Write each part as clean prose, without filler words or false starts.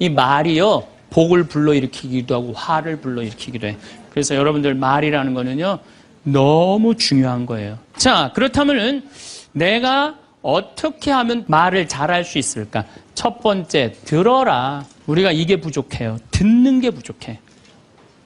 이 말이요, 복을 불러일으키기도 하고 화를 불러일으키기도 해. 그래서 여러분들 말이라는 거는요, 너무 중요한 거예요. 자, 그렇다면은 내가 어떻게 하면 말을 잘할 수 있을까? 첫 번째, 들어라. 우리가 이게 부족해요. 듣는 게 부족해.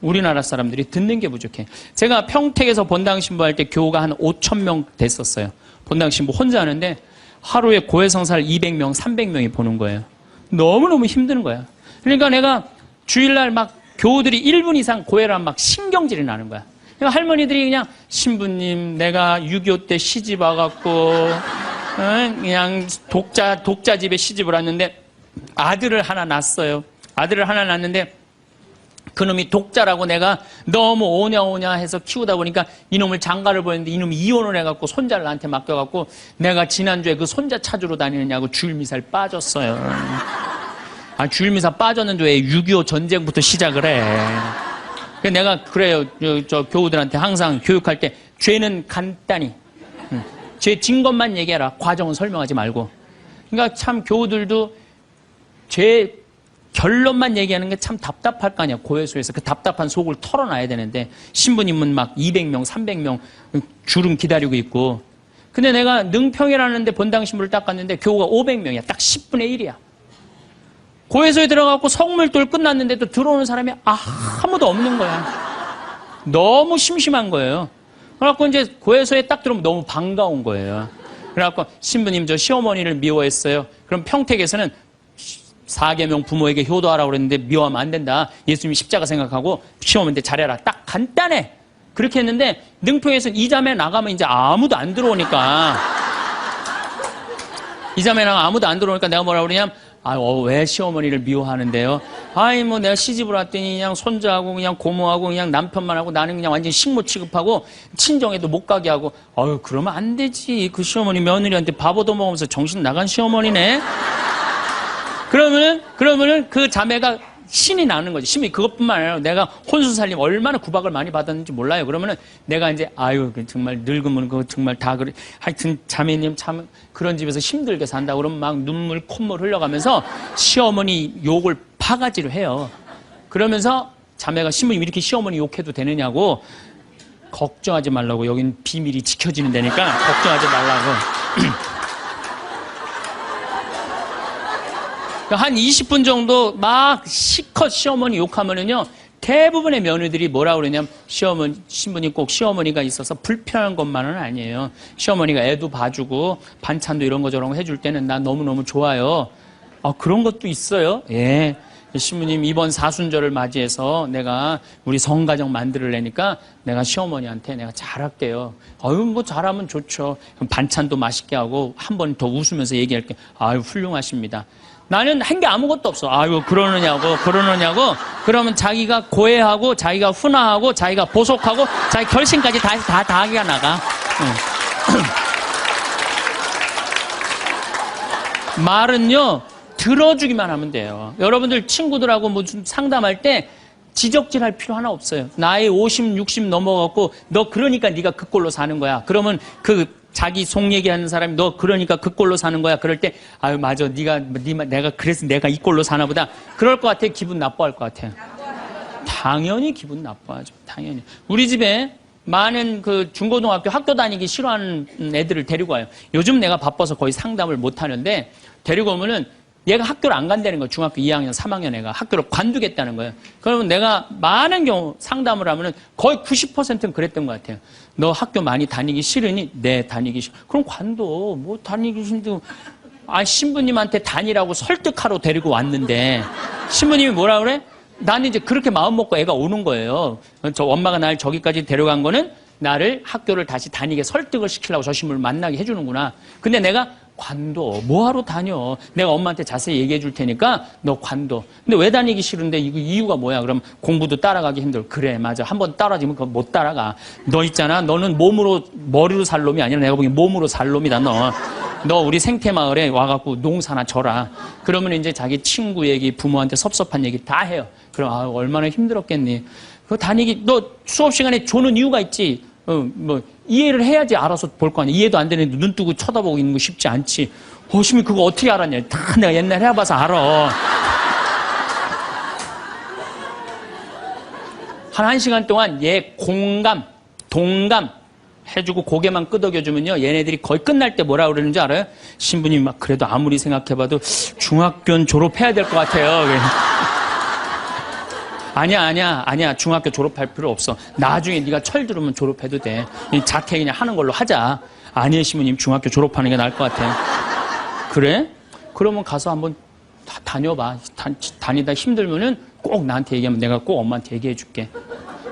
우리나라 사람들이 듣는 게 부족해. 제가 평택에서 본당 신부할 때 교우가 한 5,000명 됐었어요. 본당 신부 혼자 하는데 하루에 고해성사를 200명, 300명이 보는 거예요. 너무너무 힘든 거야. 그러니까 내가 주일날 막 교우들이 1분 이상 고해를 하면 막 신경질이 나는 거야. 그러니까 할머니들이 그냥 신부님 내가 6.25 때 시집 와갖고 그냥 독자 집에 시집을 왔는데 아들을 하나 낳았어요. 아들을 하나 낳았는데 그놈이 독자라고 내가 너무 오냐오냐 해서 키우다 보니까 이놈을 장가를 보냈는데 이놈이 이혼을 해갖고 손자를 나한테 맡겨갖고 내가 지난주에 그 손자 찾으러 다니느냐고 주일미사를 빠졌어요. 아, 주일미사 빠졌는데 왜 6.25 전쟁부터 시작을 해. 그래서 내가 그래요. 저 교우들한테 항상 교육할 때 죄는 간단히 죄 진 것만 얘기해라. 과정은 설명하지 말고. 그러니까 참 교우들도 죄 결론만 얘기하는 게 참 답답할 거 아니야. 고해소에서 그 답답한 속을 털어놔야 되는데 신부님은 막 200명, 300명 주름 기다리고 있고. 근데 내가 능평이라는 데 본당 신부를 딱 갔는데 교우가 500명이야. 딱 10분의 1이야. 고해소에 들어가고 성물돌 끝났는데도 들어오는 사람이 아무도 없는 거야. 너무 심심한 거예요. 그래갖고 이제 고해소에 딱 들어오면 너무 반가운 거예요. 그래갖고 신부님 저 시어머니를 미워했어요. 그럼 평택에서는 4계명 부모에게 효도하라고 그랬는데 미워하면 안 된다. 예수님이 십자가 생각하고 시어머니한테 잘해라. 딱 간단해. 그렇게 했는데 능평에서는 이 자매 나가면 이제 아무도 안 들어오니까 이 자매 나가면 아무도 안 들어오니까 내가 뭐라 그러냐면 왜 시어머니를 미워하는데요? 뭐 내가 시집을 왔더니 그냥 손자하고 그냥 고모하고 그냥 남편만 하고 나는 그냥 완전 식모 취급하고 친정에도 못 가게 하고 그러면 안 되지. 그 시어머니 며느리한테 밥 얻어먹으면서 정신 나간 시어머니네. 그러면은 그 자매가 신이 나는 거지. 신이 그것뿐만 아니라 내가 혼수살림 얼마나 구박을 많이 받았는지 몰라요. 그러면은 내가 이제 정말 늙으면 그거 정말 다 그래. 하여튼 자매님 참 그런 집에서 힘들게 산다. 그러면 막 눈물 콧물 흘려가면서 시어머니 욕을 바가지로 해요. 그러면서 자매가 신부님 이렇게 시어머니 욕해도 되느냐고 걱정하지 말라고. 여긴 비밀이 지켜지는 데니까 걱정하지 말라고. 한 20분 정도 막 시컷 시어머니 욕하면은요, 대부분의 며느리들이 뭐라 그러냐면, 신부님 꼭 시어머니가 있어서 불편한 것만은 아니에요. 시어머니가 애도 봐주고, 반찬도 이런 거 저런 거 해줄 때는 나 너무너무 좋아요. 그런 것도 있어요. 예. 신부님 이번 사순절을 맞이해서 내가 우리 성가정 만들려니까 내가 시어머니한테 내가 잘할게요. 뭐 잘하면 좋죠. 그럼 반찬도 맛있게 하고 한 번 더 웃으면서 얘기할게. 훌륭하십니다. 나는 한 게 아무것도 없어. 그러느냐고. 그러면 자기가 고해하고, 자기가 훈화하고, 자기가 보속하고, 자기 결심까지 다 하기가 나가. 말은요, 들어주기만 하면 돼요. 여러분들 친구들하고 무슨 상담할 때 지적질할 필요 하나 없어요. 나이 50, 60 넘어갖고, 너 그러니까 네가 그 꼴로 사는 거야. 그러면 자기 속 얘기하는 사람이 너 그러니까 그 꼴로 사는 거야. 그럴 때 맞아. 내가 그래서 내가 이 꼴로 사나 보다. 그럴 것 같아. 기분 나빠할 것 같아요. 당연히 기분 나빠하죠. 당연히. 우리 집에 많은 그 중고등학교 학교 다니기 싫어하는 애들을 데리고 와요. 요즘 내가 바빠서 거의 상담을 못 하는데 데리고 오면은 얘가 학교를 안 간다는 거예요. 중학교 2학년, 3학년 애가 학교를 관두겠다는 거예요. 그러면 내가 많은 경우 상담을 하면은 거의 90%는 그랬던 것 같아요. 너 학교 많이 다니기 싫으니? 네, 다니기 싫어. 그럼 관둬. 뭐 다니기 싫은데. 신부님한테 다니라고 설득하러 데리고 왔는데 신부님이 뭐라 그래? 나는 이제 그렇게 마음 먹고 애가 오는 거예요. 저 엄마가 날 저기까지 데려간 거는 나를 학교를 다시 다니게 설득을 시키려고 저 신부를 만나게 해주는구나. 근데 내가 관둬. 뭐하러 다녀? 내가 엄마한테 자세히 얘기해 줄 테니까 너 관둬. 근데 왜 다니기 싫은데 이거 이유가 뭐야? 그럼 공부도 따라가기 힘들어. 그래, 맞아. 한번 따라지면 그거 못 따라가. 너 있잖아. 너는 머리로 살 놈이 아니라 내가 보기엔 몸으로 살 놈이다, 너. 너 우리 생태마을에 와갖고 농사나 져라. 그러면 이제 자기 친구 얘기, 부모한테 섭섭한 얘기 다 해요. 그럼 얼마나 힘들었겠니? 그거 너 수업 시간에 조는 이유가 있지. 이해를 해야지 알아서 볼 거 아니야. 이해도 안 되는데 눈 뜨고 쳐다보고 있는 거 쉽지 않지. 신부님 그거 어떻게 알았냐. 다 내가 옛날에 해봐서 알아. 한 1시간 동안 얘 공감, 동감 해주고 고개만 끄덕여주면요. 얘네들이 거의 끝날 때 뭐라 그러는지 알아요? 신부님 막 그래도 아무리 생각해봐도 중학교는 졸업해야 될 것 같아요. 아니야. 중학교 졸업할 필요 없어. 나중에 네가 철 들으면 졸업해도 돼. 자퇴 그냥 하는 걸로 하자. 아니에요, 신부님. 중학교 졸업하는 게 나을 것 같아요. 그래? 그러면 가서 한번 다녀봐. 다니다 힘들면은 꼭 나한테 얘기하면 내가 꼭 엄마한테 얘기해 줄게.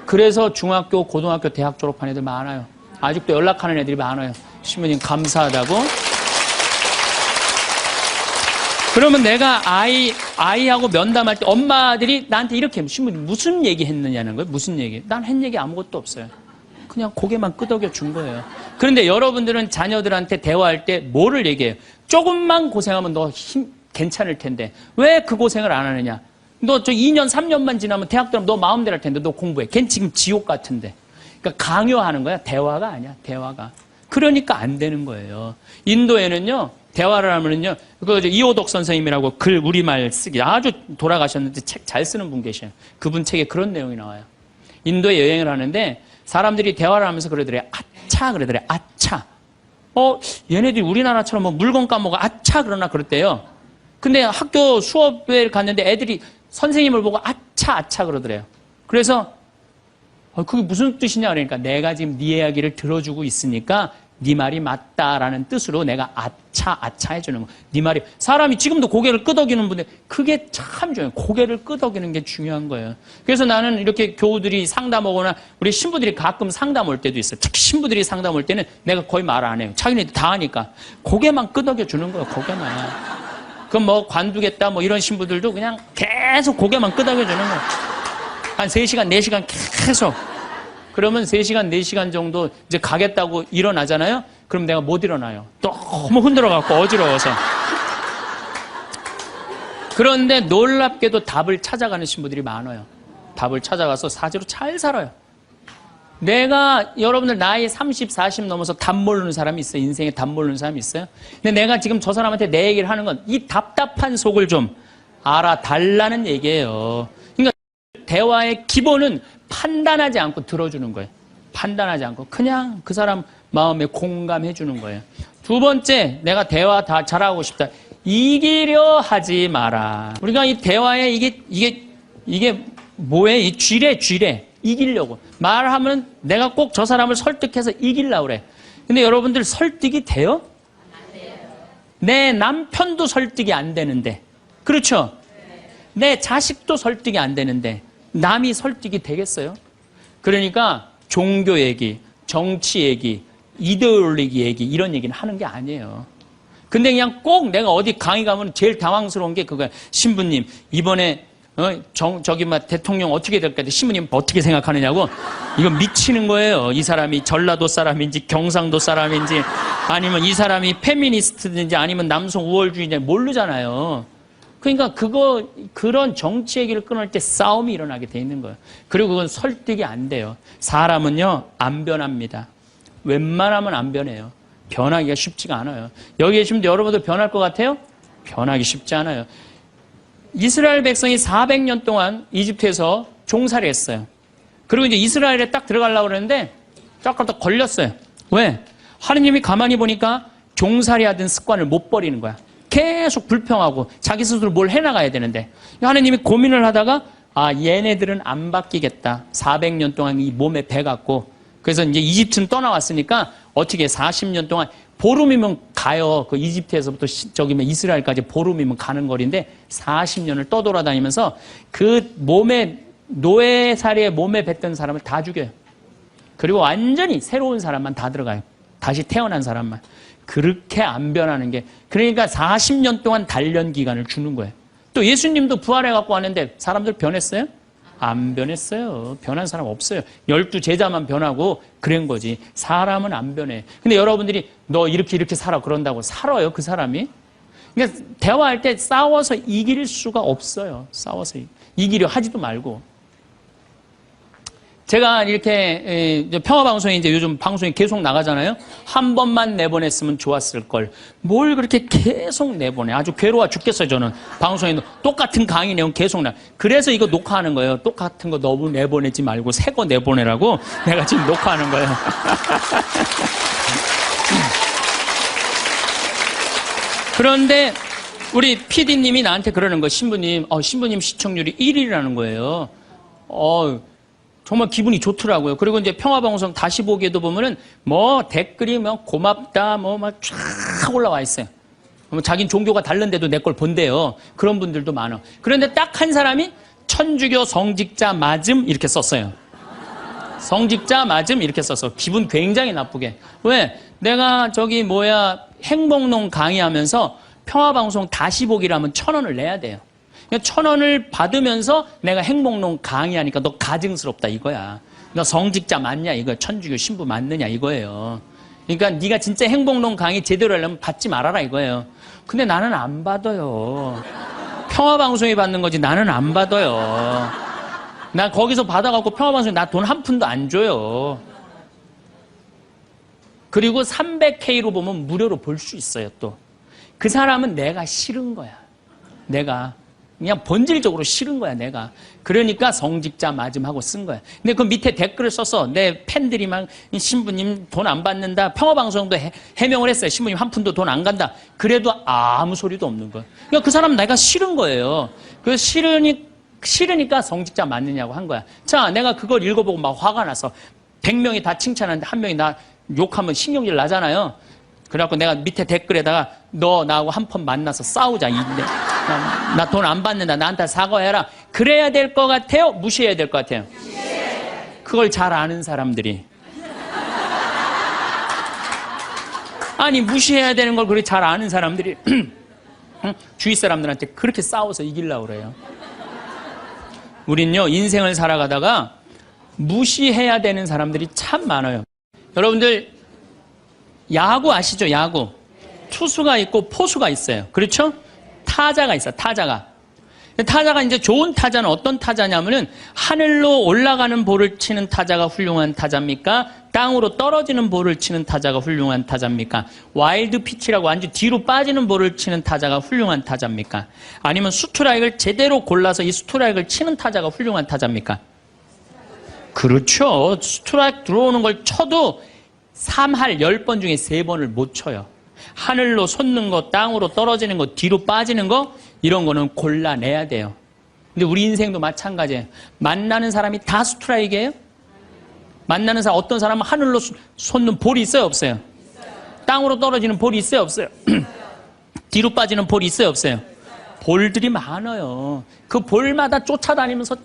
그래서 중학교, 고등학교, 대학 졸업한 애들 많아요. 아직도 연락하는 애들이 많아요. 신부님 감사하다고. 그러면 내가 아이하고 면담할 때 엄마들이 나한테 이렇게 신부님 무슨 얘기 했느냐는 거예요. 무슨 얘기? 난 한 얘기 아무것도 없어요. 그냥 고개만 끄덕여 준 거예요. 그런데 여러분들은 자녀들한테 대화할 때 뭐를 얘기해요? 조금만 고생하면 너 괜찮을 텐데 왜 그 고생을 안 하느냐? 너 저 2년, 3년만 지나면 대학 들어가면 너 마음대로 할 텐데 너 공부해. 걔는 지금 지옥 같은데. 그러니까 강요하는 거야. 대화가 아니야. 대화가. 그러니까 안 되는 거예요. 인도에는요. 대화를 하면은요. 그 이호덕 선생님이라고 글 우리말 쓰기 아주 돌아가셨는데 책 잘 쓰는 분 계셔요. 그분 책에 그런 내용이 나와요. 인도에 여행을 하는데 사람들이 대화를 하면서 그러더래요. 아차 그러더래요. 아차. 얘네들이 우리나라처럼 뭐 물건 까먹어 아차 그러나 그랬대요. 근데 학교 수업에 갔는데 애들이 선생님을 보고 아차 그러더래요. 그래서 그게 무슨 뜻이냐 그러니까 내가 지금 네 이야기를 들어주고 있으니까 네 말이 맞다라는 뜻으로 내가 아차 해주는 거. 네 말이 사람이 지금도 고개를 끄덕이는 분들 그게 참 중요해요. 고개를 끄덕이는 게 중요한 거예요. 그래서 나는 이렇게 교우들이 상담하거나 우리 신부들이 가끔 상담 올 때도 있어요. 특히 신부들이 상담 올 때는 내가 거의 말 안 해요. 자기네들 다 하니까 고개만 끄덕여 주는 거예요. 고개만. 그럼 뭐 관두겠다 뭐 이런 신부들도 그냥 계속 고개만 끄덕여 주는 거예요. 한 3시간, 4시간 계속. 그러면 3시간, 4시간 정도 이제 가겠다고 일어나잖아요? 그럼 내가 못 일어나요. 너무 흔들어갖고 어지러워서. 그런데 놀랍게도 답을 찾아가는 신부들이 많아요. 답을 찾아가서 사지로 잘 살아요. 내가 여러분들 나이 30, 40 넘어서 답 모르는 사람이 있어요. 인생에 답 모르는 사람이 있어요. 근데 내가 지금 저 사람한테 내 얘기를 하는 건 이 답답한 속을 좀 알아달라는 얘기예요. 그러니까 대화의 기본은 판단하지 않고 들어주는 거예요. 판단하지 않고 그냥 그 사람 마음에 공감해 주는 거예요. 두 번째, 내가 대화 다 잘하고 싶다. 이기려 하지 마라. 우리가 이 대화에 이게 뭐예요? 이 쥐래. 이기려고. 말하면 내가 꼭 저 사람을 설득해서 이기려고 그래. 근데 여러분들 설득이 돼요? 안 돼요. 내 남편도 설득이 안 되는데. 그렇죠? 내 자식도 설득이 안 되는데 남이 설득이 되겠어요? 그러니까 종교 얘기, 정치 얘기, 이데올로기 얘기 이런 얘기는 하는 게 아니에요. 근데 그냥 꼭 내가 어디 강의 가면 제일 당황스러운 게 그거야. 신부님 이번에 저기 막 대통령 어떻게 될까? 신부님 어떻게 생각하느냐고. 이거 미치는 거예요. 이 사람이 전라도 사람인지 경상도 사람인지 아니면 이 사람이 페미니스트인지 아니면 남성 우월주의인지 모르잖아요. 그러니까 그런 정치 얘기를 끊을 때 싸움이 일어나게 돼 있는 거예요. 그리고 그건 설득이 안 돼요. 사람은요, 안 변합니다. 웬만하면 안 변해요. 변하기가 쉽지가 않아요. 여기 계시면 여러분들 변할 것 같아요? 변하기 쉽지 않아요. 이스라엘 백성이 400년 동안 이집트에서 종살이 했어요. 그리고 이제 이스라엘에 딱 들어가려고 그러는데 딱 걸렸어요. 왜? 하느님이 가만히 보니까 종살이 하던 습관을 못 버리는 거야. 계속 불평하고 자기 스스로 뭘 해나가야 되는데 하느님이 고민을 하다가 얘네들은 안 바뀌겠다. 400년 동안 이 몸에 배갖고 그래서 이제 이집트는 떠나왔으니까 어떻게 40년 동안 보름이면 가요. 그 이집트에서부터 이스라엘까지 보름이면 가는 거리인데 40년을 떠돌아다니면서 그 노예살이에 몸에 뱉던 사람을 다 죽여요. 그리고 완전히 새로운 사람만 다 들어가요. 다시 태어난 사람만. 그렇게 안 변하는 게 그러니까 40년 동안 단련 기간을 주는 거예요. 또 예수님도 부활해갖고 왔는데 사람들 변했어요? 안 변했어요. 변한 사람 없어요. 12제자만 변하고 그런 거지. 사람은 안 변해. 근데 여러분들이 너 이렇게 살아 그런다고 살아요 그 사람이? 그러니까 대화할 때 싸워서 이길 수가 없어요. 싸워서 이기려 하지도 말고. 제가 이렇게 평화방송에 이제 요즘 방송이 계속 나가잖아요. 한 번만 내보냈으면 좋았을 걸. 뭘 그렇게 계속 내보내. 아주 괴로워 죽겠어요, 저는. 방송에 똑같은 강의 내용 계속 그래서 이거 녹화하는 거예요. 똑같은 거 너무 내보내지 말고 새 거 내보내라고 내가 지금 녹화하는 거예요. 그런데 우리 PD님이 나한테 그러는 거예요. 신부님 시청률이 1위라는 거예요. 정말 기분이 좋더라고요. 그리고 이제 평화방송 다시 보기에도 보면은 댓글이 고맙다 막 쫙 올라와 있어요. 자긴 종교가 다른데도 내 걸 본대요. 그런 분들도 많아. 그런데 딱 한 사람이 천주교 성직자 맞음 이렇게 썼어요. 성직자 맞음 이렇게 썼어. 기분 굉장히 나쁘게. 왜? 내가 행복농 강의하면서 평화방송 다시 보기라면 1,000원을 내야 돼요. 1,000원을 받으면서 내가 행복농 강의하니까 너 가증스럽다 이거야. 너 성직자 맞냐 이거야. 천주교 신부 맞느냐 이거예요. 그러니까 네가 진짜 행복농 강의 제대로 하려면 받지 말아라 이거예요. 근데 나는 안 받아요. 평화방송이 받는 거지 나는 안 받아요. 나 거기서 받아갖고 평화방송에 나 돈 한 푼도 안 줘요. 그리고 300K로 보면 무료로 볼 수 있어요 또. 그 사람은 내가 싫은 거야. 내가 그냥 본질적으로 싫은 거야 내가. 그러니까 성직자 맞음하고 쓴 거야. 근데 그 밑에 댓글을 써서 내 팬들이 막 신부님 돈 안 받는다. 평화방송도 해명을 했어요. 신부님 한 푼도 돈 안 간다. 그래도 아무 소리도 없는 거야. 그러니까 그 사람은 내가 싫은 거예요. 그 싫으니까 성직자 맞느냐고 한 거야. 자, 내가 그걸 읽어보고 막 화가 나서 100명이 다 칭찬하는데 한 명이 나 욕하면 신경질 나잖아요. 그래갖고 내가 밑에 댓글에다가 너 나하고 한 번 만나서 싸우자. 나 돈 안 받는다. 나한테 사과해라. 그래야 될 것 같아요? 무시해야 될 것 같아요? 그걸 잘 아는 사람들이. 아니 무시해야 되는 걸 그렇게 잘 아는 사람들이 주위 사람들한테 그렇게 싸워서 이기려고 그래요. 우린요 인생을 살아가다가 무시해야 되는 사람들이 참 많아요. 여러분들 야구 아시죠? 야구. 투수가 있고 포수가 있어요. 그렇죠? 타자가 있어요. 타자가 이제 좋은 타자는 어떤 타자냐면은 하늘로 올라가는 볼을 치는 타자가 훌륭한 타자입니까? 땅으로 떨어지는 볼을 치는 타자가 훌륭한 타자입니까? 와일드 피치라고 아주 뒤로 빠지는 볼을 치는 타자가 훌륭한 타자입니까? 아니면 스트라이크를 제대로 골라서 이 스트라이크를 치는 타자가 훌륭한 타자입니까? 그렇죠. 스트라이크 들어오는 걸 쳐도 3할 10번 중에 3번을 못 쳐요. 하늘로 솟는 거, 땅으로 떨어지는 거, 뒤로 빠지는 거 이런 거는 골라내야 돼요. 근데 우리 인생도 마찬가지예요. 만나는 사람이 다 스트라이크예요? 만나는 사람 어떤 사람은 하늘로 솟는 볼이 있어요? 없어요? 땅으로 떨어지는 볼이 있어요? 없어요? 뒤로 빠지는 볼이 있어요? 없어요? 볼들이 많아요. 그 볼마다 쫓아다니면서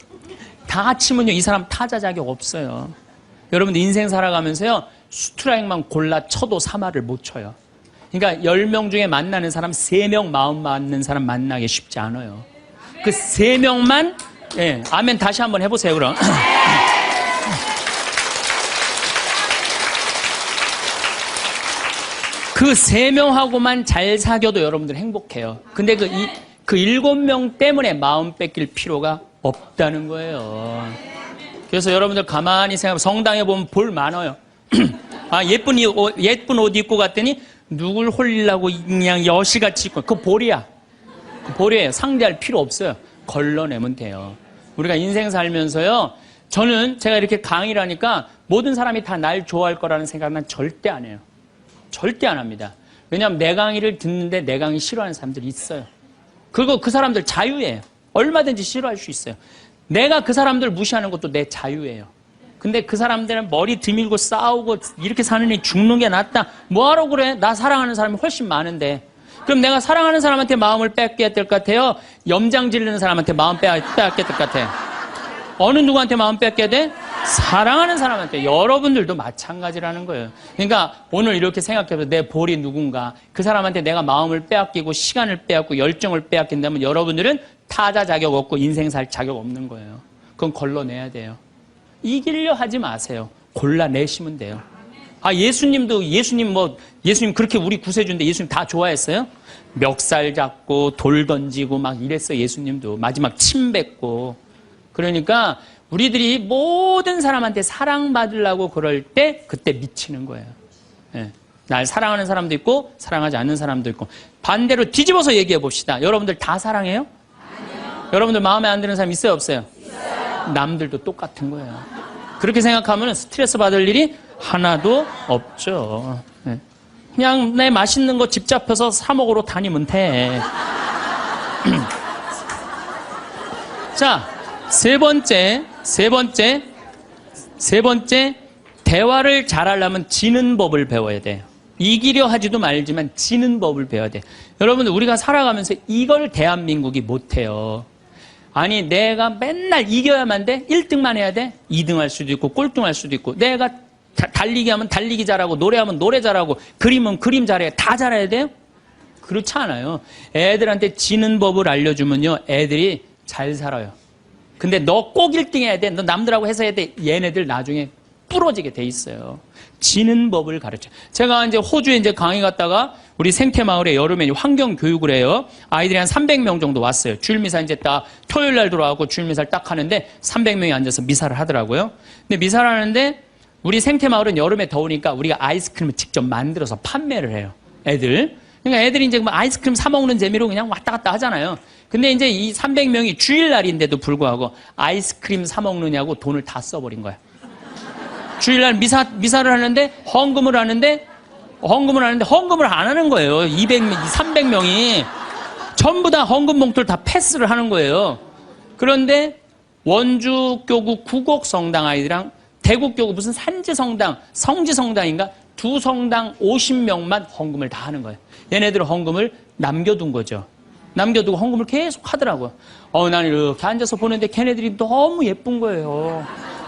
다 치면요 이 사람 타자 자격 없어요. 여러분들 인생 살아가면서요 스트라이크만 골라 쳐도 3할을 못 쳐요. 그러니까 10명 중에 만나는 사람 3명 마음 맞는 사람 만나기 쉽지 않아요. 그 3명만 아멘 다시 한번 해보세요 그럼. 그 3명하고만 잘 사귀어도 여러분들 행복해요. 근데 그 7명 때문에 마음 뺏길 필요가 없다는 거예요. 그래서 여러분들 가만히 생각하면 성당에 보면 볼 많아요. 예쁜 옷 입고 갔더니 누굴 홀리려고 그냥 여시같이 입고 그거 볼이야. 그 볼이에요. 상대할 필요 없어요. 걸러내면 돼요. 우리가 인생 살면서요 제가 이렇게 강의를 하니까 모든 사람이 다 날 좋아할 거라는 생각은 절대 안 해요. 절대 안 합니다. 왜냐하면 내 강의를 듣는데 내 강의 싫어하는 사람들이 있어요. 그리고 그 사람들 자유예요. 얼마든지 싫어할 수 있어요. 내가 그 사람들 무시하는 것도 내 자유예요. 근데 그 사람들은 머리 드밀고 싸우고 이렇게 사는 애 죽는 게 낫다. 뭐하러 그래? 나 사랑하는 사람이 훨씬 많은데. 그럼 내가 사랑하는 사람한테 마음을 뺏겨야 될 것 같아요? 염장 지르는 사람한테 마음 뺏겨야 될 것 같아요? 어느 누구한테 마음 뺏겨야 돼? 사랑하는 사람한테. 여러분들도 마찬가지라는 거예요. 그러니까 오늘 이렇게 생각해서 내 볼이 누군가 그 사람한테 내가 마음을 빼앗기고 시간을 빼앗고 열정을 빼앗긴다면 여러분들은 타자 자격 없고 인생 살 자격 없는 거예요. 그건 걸러내야 돼요. 이기려 하지 마세요. 골라내시면 돼요. 예수님 그렇게 우리 구세주인데 예수님 다 좋아했어요? 멱살 잡고 돌 던지고 막 이랬어요. 예수님도 마지막 침 뱉고 그러니까 우리들이 모든 사람한테 사랑받으려고 그럴 때 그때 미치는 거예요. 예. 날 사랑하는 사람도 있고 사랑하지 않는 사람도 있고. 반대로 뒤집어서 얘기해 봅시다. 여러분들 다 사랑해요? 아니요. 여러분들 마음에 안 드는 사람 있어요, 없어요? 있어요. 남들도 똑같은 거예요. 그렇게 생각하면 스트레스 받을 일이 하나도 없죠. 예. 그냥 내 맛있는 거 집 잡혀서 사 먹으러 다니면 돼. 자, 세 번째, 대화를 잘하려면 지는 법을 배워야 돼요. 이기려 하지도 말지만 지는 법을 배워야 돼. 여러분들, 우리가 살아가면서 이걸 대한민국이 못해요. 아니, 내가 맨날 이겨야만 돼? 1등만 해야 돼? 2등 할 수도 있고, 꼴등 할 수도 있고, 내가 달리기 하면 달리기 잘하고, 노래하면 노래 잘하고, 그림은 그림 잘해. 다 잘해야 돼요? 그렇지 않아요. 애들한테 지는 법을 알려주면요, 애들이 잘 살아요. 근데 너 꼭 1등 해야 돼. 너 남들하고 해서 해야 돼. 얘네들 나중에 부러지게 돼 있어요. 지는 법을 가르쳐. 제가 이제 호주에 이제 강의 갔다가 우리 생태마을에 여름에 환경 교육을 해요. 아이들이 한 300명 정도 왔어요. 주일미사 이제 딱 토요일 날 들어와서 주일미사를 딱 하는데 300명이 앉아서 미사를 하더라고요. 근데 미사를 하는데 우리 생태마을은 여름에 더우니까 우리가 아이스크림을 직접 만들어서 판매를 해요. 애들. 그러니까 애들이 이제 뭐 아이스크림 사 먹는 재미로 그냥 왔다 갔다 하잖아요. 근데 이제 이 300명이 주일날인데도 불구하고 아이스크림 사 먹느냐고 돈을 다 써버린 거야. 주일날 미사를 하는데 헌금을 하는데 헌금을 안 하는 거예요. 300명이 전부 다 헌금 봉투를 다 패스를 하는 거예요. 그런데 원주교구 구곡성당 아이들이랑 대구교구 무슨 산지성당, 성지성당인가 두 성당 50명만 헌금을 다 하는 거예요. 얘네들은 헌금을 남겨둔 거죠. 남겨두고 헌금을 계속 하더라고요. 나는 이렇게 앉아서 보는데 걔네들이 너무 예쁜 거예요.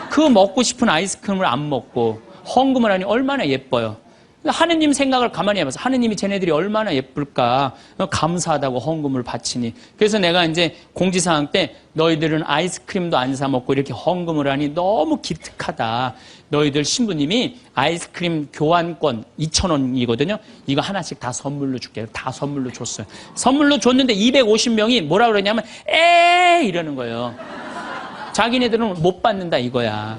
그 먹고 싶은 아이스크림을 안 먹고 헌금을 하니 얼마나 예뻐요. 하느님 생각을 가만히 해봐서 하느님이 쟤네들이 얼마나 예쁠까 감사하다고 헌금을 바치니. 그래서 내가 이제 공지사항 때 너희들은 아이스크림도 안 사 먹고 이렇게 헌금을 하니 너무 기특하다. 너희들 신부님이 아이스크림 교환권 2,000원이거든요. 이거 하나씩 다 선물로 줄게. 다 선물로 줬어요. 선물로 줬는데 250명이 뭐라 그러냐면 이러는 거예요. 자기네들은 못 받는다 이거야.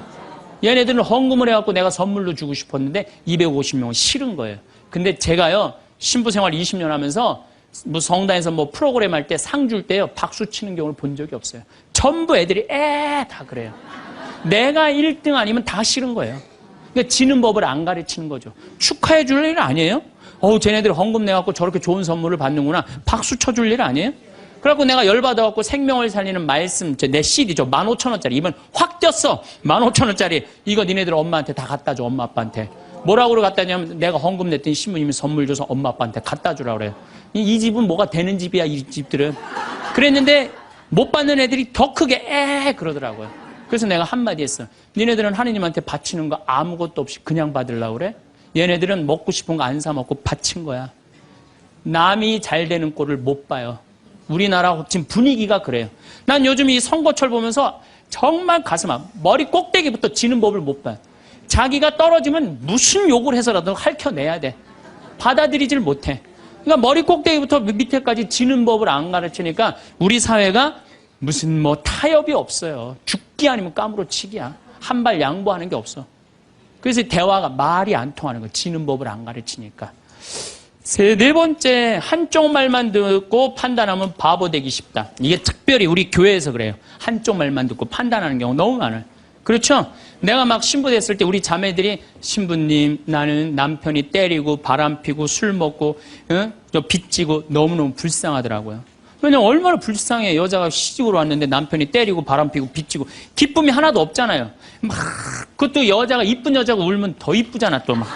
얘네들은 헌금을 해갖고 내가 선물로 주고 싶었는데 250명은 싫은 거예요. 근데 제가요 신부 생활 20년 하면서 뭐 성당에서 뭐 프로그램 할 때 상 줄 때요 박수 치는 경우를 본 적이 없어요. 전부 애들이 다 그래요. 내가 1등 아니면 다 싫은 거예요. 그러니까 지는 법을 안 가르치는 거죠. 축하해 줄 일 아니에요? 쟤네들 헌금 내갖고 저렇게 좋은 선물을 받는구나. 박수 쳐줄 일 아니에요? 그래갖고 내가 열받아갖고 생명을 살리는 말씀, 내 CD죠. 15,000원짜리. 이번 확 뛰었어. 15,000원짜리. 이거 니네들 엄마한테 다 갖다 줘, 엄마 아빠한테. 뭐라고 갖다 주냐면 내가 헌금 냈더니 신부님이 선물 줘서 엄마 아빠한테 갖다 주라 그래요. 이 집은 뭐가 되는 집이야, 이 집들은. 그랬는데 못 받는 애들이 더 크게 그러더라고요. 그래서 내가 한마디 했어. 니네들은 하느님한테 바치는 거 아무것도 없이 그냥 받으려고 그래? 얘네들은 먹고 싶은 거 안 사 먹고 바친 거야. 남이 잘 되는 꼴을 못 봐요. 우리나라 지금 분위기가 그래요. 난 요즘 이 선거철 보면서 정말 가슴 아파. 머리 꼭대기부터 지는 법을 못 봐요. 자기가 떨어지면 무슨 욕을 해서라도 핥혀내야 돼. 받아들이질 못해. 그러니까 머리 꼭대기부터 밑에까지 지는 법을 안 가르치니까 우리 사회가 무슨 뭐 타협이 없어요. 죽기 아니면 까무러치기야. 한 발 양보하는 게 없어. 그래서 대화가 말이 안 통하는 거야. 지는 법을 안 가르치니까. 네 번째, 한쪽 말만 듣고 판단하면 바보 되기 쉽다. 이게 특별히 우리 교회에서 그래요. 한쪽 말만 듣고 판단하는 경우 너무 많아요. 그렇죠? 내가 막 신부 됐을 때 우리 자매들이 신부님, 나는 남편이 때리고 바람 피고 술 먹고 빚지고 너무너무 불쌍하더라고요. 왜냐면 얼마나 불쌍해. 여자가 시집으로 왔는데 남편이 때리고 바람 피고 빚지고 기쁨이 하나도 없잖아요. 막 그것도 여자가 이쁜 여자가 울면 더 이쁘잖아 또 막.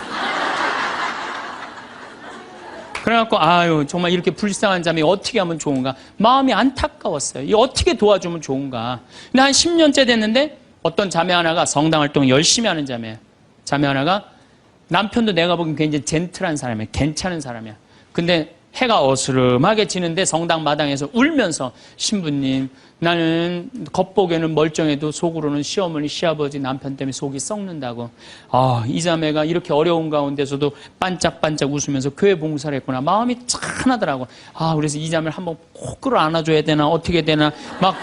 그래갖고 정말 이렇게 불쌍한 자매 어떻게 하면 좋은가. 마음이 안타까웠어요. 이 어떻게 도와주면 좋은가. 근데 한 10년째 됐는데 어떤 자매 하나가 성당 활동 열심히 하는 자매 하나가 남편도 내가 보기엔 굉장히 젠틀한 사람이야. 괜찮은 사람이야. 근데 해가 어스름하게 지는데 성당 마당에서 울면서 신부님, 나는 겉보기에는 멀쩡해도 속으로는 시어머니, 시아버지, 남편 때문에 속이 썩는다고. 이 자매가 이렇게 어려운 가운데서도 반짝반짝 웃으면서 교회 봉사를 했구나. 마음이 짠하더라고. 그래서 이 자매를 한번 꼭 끌어안아줘야 되나 어떻게 되나 막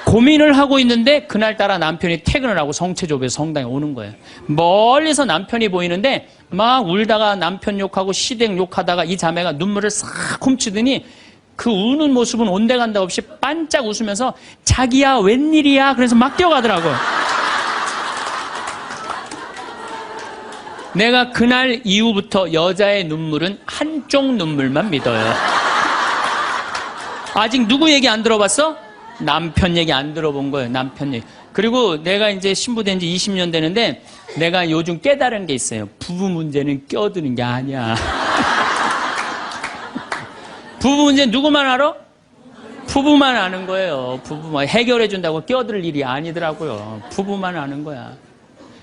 고민을 하고 있는데 그날따라 남편이 퇴근을 하고 성체조부에서 성당에 오는 거예요. 멀리서 남편이 보이는데 막 울다가 남편 욕하고 시댁 욕하다가 이 자매가 눈물을 싹 훔치더니 그 우는 모습은 온데간데 없이 반짝 웃으면서 자기야 웬일이야 그래서 막 뛰어가더라고요. 내가 그날 이후부터 여자의 눈물은 한쪽 눈물만 믿어요. 아직 누구 얘기 안 들어봤어? 남편 얘기 안 들어본 거예요. 남편 얘기. 그리고 내가 이제 신부된 지 20년 되는데 내가 요즘 깨달은 게 있어요. 부부 문제는 껴드는 게 아니야. 부부 문제 누구만 알아? 부부만 아는 거예요. 부부만 해결해 준다고 껴들 일이 아니더라고요. 부부만 아는 거야.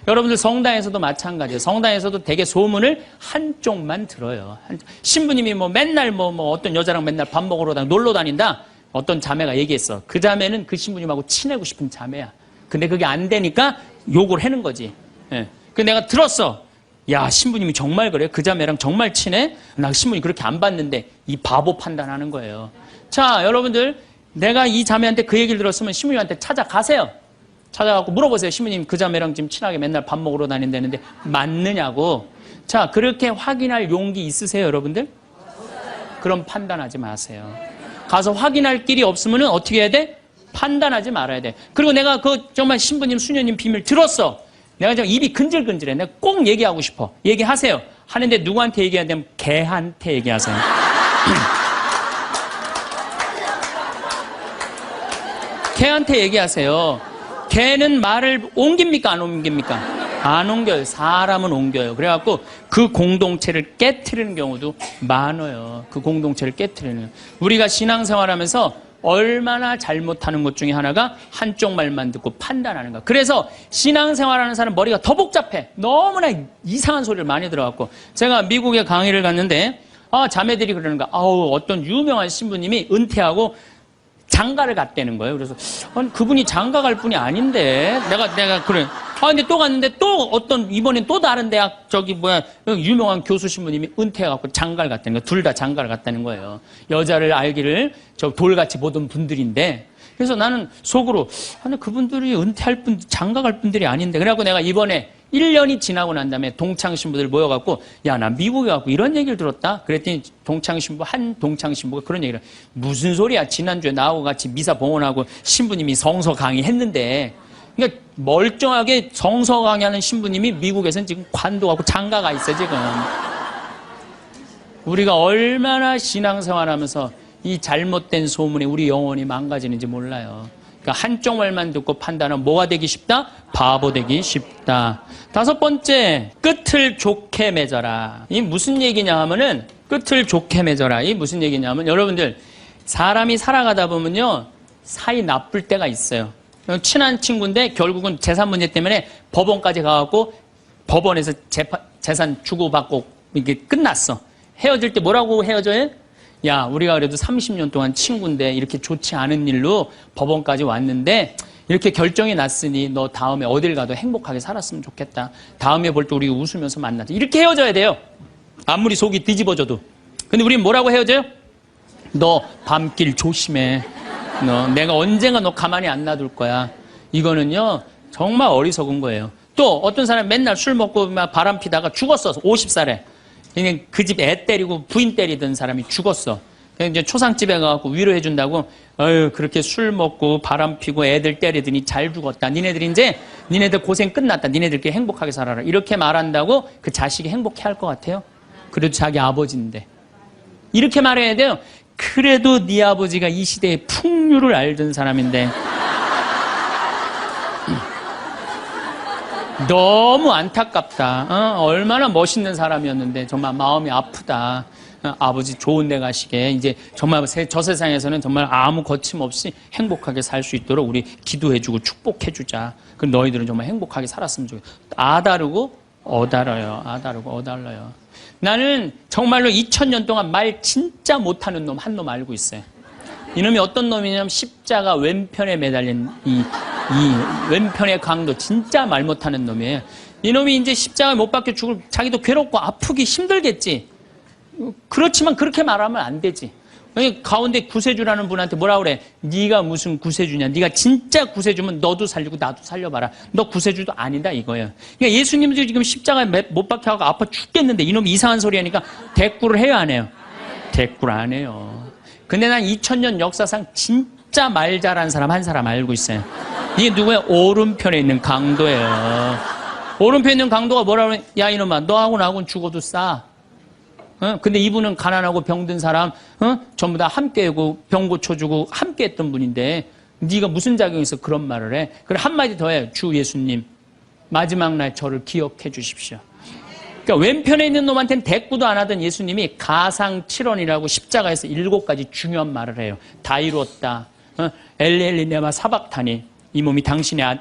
여러분들 성당에서도 마찬가지예요. 성당에서도 되게 소문을 한쪽만 들어요. 신부님이 뭐 맨날 뭐 어떤 여자랑 맨날 밥 먹으러 놀러 다닌다. 어떤 자매가 얘기했어. 그 자매는 그 신부님하고 친하고 싶은 자매야. 근데 그게 안 되니까 욕을 하는 거지. 예. 그 내가 들었어. 야, 신부님이 정말 그래? 그 자매랑 정말 친해? 나 신부님 그렇게 안 봤는데 이 바보 판단하는 거예요. 자, 여러분들 내가 이 자매한테 그 얘기를 들었으면 신부님한테 찾아가세요. 찾아가고 물어보세요. 신부님 그 자매랑 지금 친하게 맨날 밥 먹으러 다닌다는데 맞느냐고. 자, 그렇게 확인할 용기 있으세요, 여러분들? 그럼 판단하지 마세요. 가서 확인할 길이 없으면 어떻게 해야 돼? 판단하지 말아야 돼. 그리고 내가 그 정말 신부님, 수녀님 비밀 들었어. 내가 지금 입이 근질근질해. 내가 꼭 얘기하고 싶어. 얘기하세요. 하는데 누구한테 얘기해야 되면 걔한테 얘기하세요. 걔한테 얘기하세요. 걔는 말을 옮깁니까? 안 옮깁니까? 안 옮겨요. 사람은 옮겨요. 그래갖고 그 공동체를 깨트리는 경우도 많아요. 그 공동체를 깨트리는. 우리가 신앙생활하면서 얼마나 잘못하는 것 중에 하나가 한쪽 말만 듣고 판단하는 거. 그래서 신앙생활하는 사람 머리가 더 복잡해. 너무나 이상한 소리를 많이 들어갖고. 제가 미국에 강의를 갔는데 자매들이 그러는 거야. 어떤 유명한 신부님이 은퇴하고 장가를 갔다는 거예요. 그래서 아니, 그분이 장가 갈 분이 아닌데 내가 그래. 근데 또 갔는데 또 어떤 이번엔 또 다른 대학 유명한 교수 신부님이 은퇴해갖고 장가를 갔다는 거예요. 둘 다 장가를 갔다는 거예요. 여자를 알기를 돌같이 보던 분들인데. 그래서 나는 속으로 아니 그분들이 은퇴할 분 장가 갈 분들이 아닌데. 그래갖고 내가 이번에 1년이 지나고 난 다음에 동창신부들 모여갖고 야, 나 미국에 가고 이런 얘기를 들었다. 그랬더니 한 동창신부가 그런 얘기를 무슨 소리야. 지난주에 나하고 같이 미사 봉헌하고 신부님이 성서 강의했는데. 그러니까 멀쩡하게 성서 강의하는 신부님이 미국에서는 지금 관도하고 장가가 있어 지금. 우리가 얼마나 신앙생활하면서 이 잘못된 소문에 우리 영혼이 망가지는지 몰라요. 그러니까 한쪽 말만 듣고 판단하면 뭐가 되기 쉽다? 바보 되기 쉽다. 5번째, 끝을 좋게 맺어라. 이 무슨 얘기냐 하면은 끝을 좋게 맺어라. 이 무슨 얘기냐 하면 여러분들 사람이 살아가다 보면요 사이 나쁠 때가 있어요. 친한 친구인데 결국은 재산 문제 때문에 법원까지 가갖고 법원에서 재산 주고받고 이게 끝났어. 헤어질 때 뭐라고 헤어져요? 야, 우리가 그래도 30년 동안 친구인데 이렇게 좋지 않은 일로 법원까지 왔는데 이렇게 결정이 났으니 너 다음에 어딜 가도 행복하게 살았으면 좋겠다. 다음에 볼 때 우리 웃으면서 만나자. 이렇게 헤어져야 돼요. 아무리 속이 뒤집어져도. 근데 우린 뭐라고 헤어져요? 너 밤길 조심해. 내가 언젠가 너 가만히 안 놔둘 거야. 이거는요 정말 어리석은 거예요. 또 어떤 사람이 맨날 술 먹고 막 바람 피다가 죽었어. 50살에. 그냥 그 집 애 때리고 부인 때리던 사람이 죽었어. 그냥 이제 초상집에 가갖고 위로해 준다고 그렇게 술 먹고 바람 피고 애들 때리더니 잘 죽었다. 니네들 고생 끝났다. 니네들끼리 행복하게 살아라. 이렇게 말한다고 그 자식이 행복해 할 것 같아요? 그래도 자기 아버지인데. 이렇게 말해야 돼요. 그래도 네 아버지가 이 시대의 풍류를 알던 사람인데 너무 안타깝다. 얼마나 멋있는 사람이었는데 정말 마음이 아프다. 아버지 좋은 데 가시게 이제 정말 저 세상에서는 정말 아무 거침없이 행복하게 살 수 있도록 우리 기도해주고 축복해주자. 그럼 너희들은 정말 행복하게 살았으면 좋겠다. 아다르고 어달아요. 아다르고 어달라요. 나는 정말로 2000년 동안 말 진짜 못하는 놈 한 놈 알고 있어요. 이놈이 어떤 놈이냐면 십자가 왼편에 매달린 이 왼편의 강도 진짜 말 못하는 놈이에요. 이놈이 이제 십자가에 못 박혀 자기도 괴롭고 아프기 힘들겠지. 그렇지만 그렇게 말하면 안 되지. 가운데 구세주라는 분한테 뭐라 그래? 네가 무슨 구세주냐? 네가 진짜 구세주면 너도 살리고 나도 살려봐라. 너 구세주도 아니다 이거예요. 그러니까 예수님도 지금 십자가에 못 박혀가고 아파 죽겠는데 이놈이 이상한 소리 하니까 대꾸를 해요 안 해요? 대꾸를 안 해요. 근데 난 2000년 역사상 진짜 말 잘하는 사람 한 사람 알고 있어요. 이게 누구야? 오른편에 있는 강도예요. 오른편에 있는 강도가 뭐라 그래? 야 이놈아 너하고 나하고는 죽어도 싸. 근데 이분은 가난하고 병든 사람 전부 다 함께하고 병 고쳐주고 함께했던 분인데 네가 무슨 자격이 있어 그런 말을 해? 그래 한마디 더 해. 주 예수님 마지막 날 저를 기억해 주십시오. 그러니까 왼편에 있는 놈한테는 대꾸도 안 하던 예수님이 가상칠언이라고 십자가에서 7가지 중요한 말을 해요. 다 이루었다. 엘리엘리 네마 사박타니 이 몸이 당신의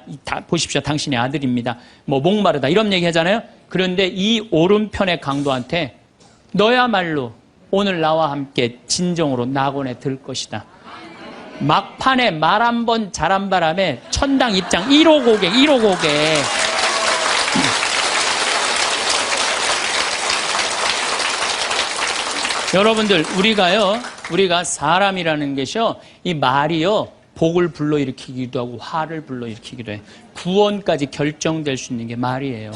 보십시오 당신의 아들입니다. 뭐 목마르다 이런 얘기 하잖아요. 그런데 이 오른편의 강도한테 너야말로 오늘 나와 함께 진정으로 낙원에 들 것이다. 막판에 말 한 번 잘한 바람에 천당 입장 1호 고객. 여러분들 우리가 사람이라는 것이요 이 말이요 복을 불러일으키기도 하고 화를 불러일으키기도 해. 구원까지 결정될 수 있는 게 말이에요.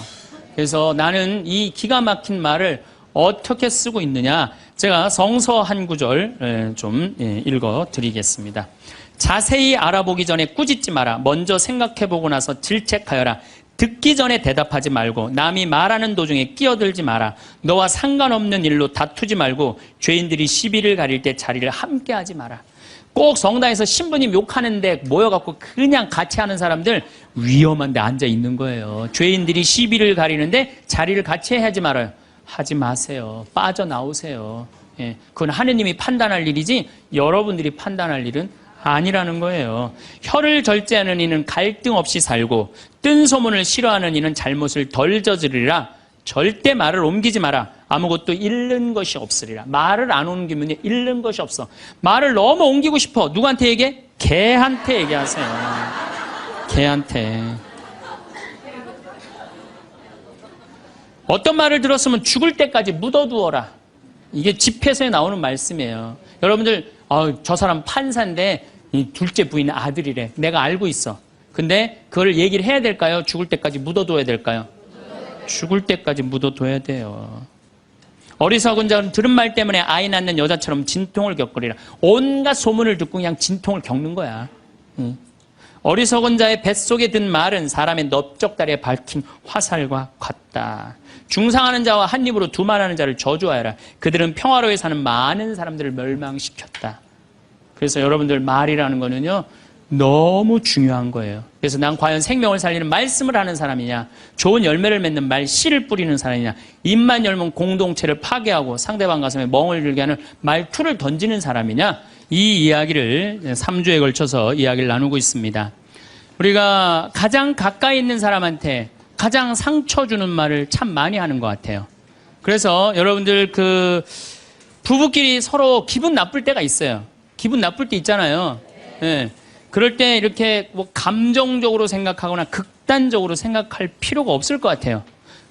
그래서 나는 이 기가 막힌 말을 어떻게 쓰고 있느냐 제가 성서 한 구절 좀 읽어 드리겠습니다. 자세히 알아보기 전에 꾸짖지 마라. 먼저 생각해보고 나서 질책하여라. 듣기 전에 대답하지 말고 남이 말하는 도중에 끼어들지 마라. 너와 상관없는 일로 다투지 말고 죄인들이 시비를 가릴 때 자리를 함께 하지 마라. 꼭 성당에서 신부님 욕하는데 모여갖고 그냥 같이 하는 사람들 위험한 데 앉아 있는 거예요. 죄인들이 시비를 가리는데 자리를 같이 하지 말아요. 하지 마세요. 빠져나오세요. 예, 그건 하느님이 판단할 일이지 여러분들이 판단할 일은 아니라는 거예요. 혀를 절제하는 이는 갈등 없이 살고 뜬 소문을 싫어하는 이는 잘못을 덜 저지르리라. 절대 말을 옮기지 마라. 아무것도 잃는 것이 없으리라. 말을 안 옮기면 잃는 것이 없어. 말을 너무 옮기고 싶어. 누구한테 얘기해? 개한테 얘기하세요. 개한테. 어떤 말을 들었으면 죽을 때까지 묻어두어라. 이게 집회서에 나오는 말씀이에요. 여러분들 저 사람 판사인데 둘째 부인 아들이래. 내가 알고 있어. 근데 그걸 얘기를 해야 될까요? 죽을 때까지 묻어둬야 될까요? 죽을 때까지 묻어둬야 돼요. 어리석은 자는 들은 말 때문에 아이 낳는 여자처럼 진통을 겪으리라. 온갖 소문을 듣고 그냥 진통을 겪는 거야. 어리석은 자의 뱃속에 든 말은 사람의 넓적다리에 밝힌 화살과 같다. 중상하는 자와 한 입으로 두말하는 자를 저주하여라. 그들은 평화로이 사는 많은 사람들을 멸망시켰다. 그래서 여러분들 말이라는 거는요 너무 중요한 거예요. 그래서 난 과연 생명을 살리는 말씀을 하는 사람이냐, 좋은 열매를 맺는 말 씨를 뿌리는 사람이냐, 입만 열면 공동체를 파괴하고 상대방 가슴에 멍을 들게 하는 말투를 던지는 사람이냐, 이 이야기를 3주에 걸쳐서 이야기를 나누고 있습니다. 우리가 가장 가까이 있는 사람한테 가장 상처 주는 말을 참 많이 하는 것 같아요. 그래서 여러분들 부부끼리 서로 기분 나쁠 때가 있어요. 기분 나쁠 때 있잖아요. 네. 그럴 때 이렇게 뭐 감정적으로 생각하거나 극단적으로 생각할 필요가 없을 것 같아요.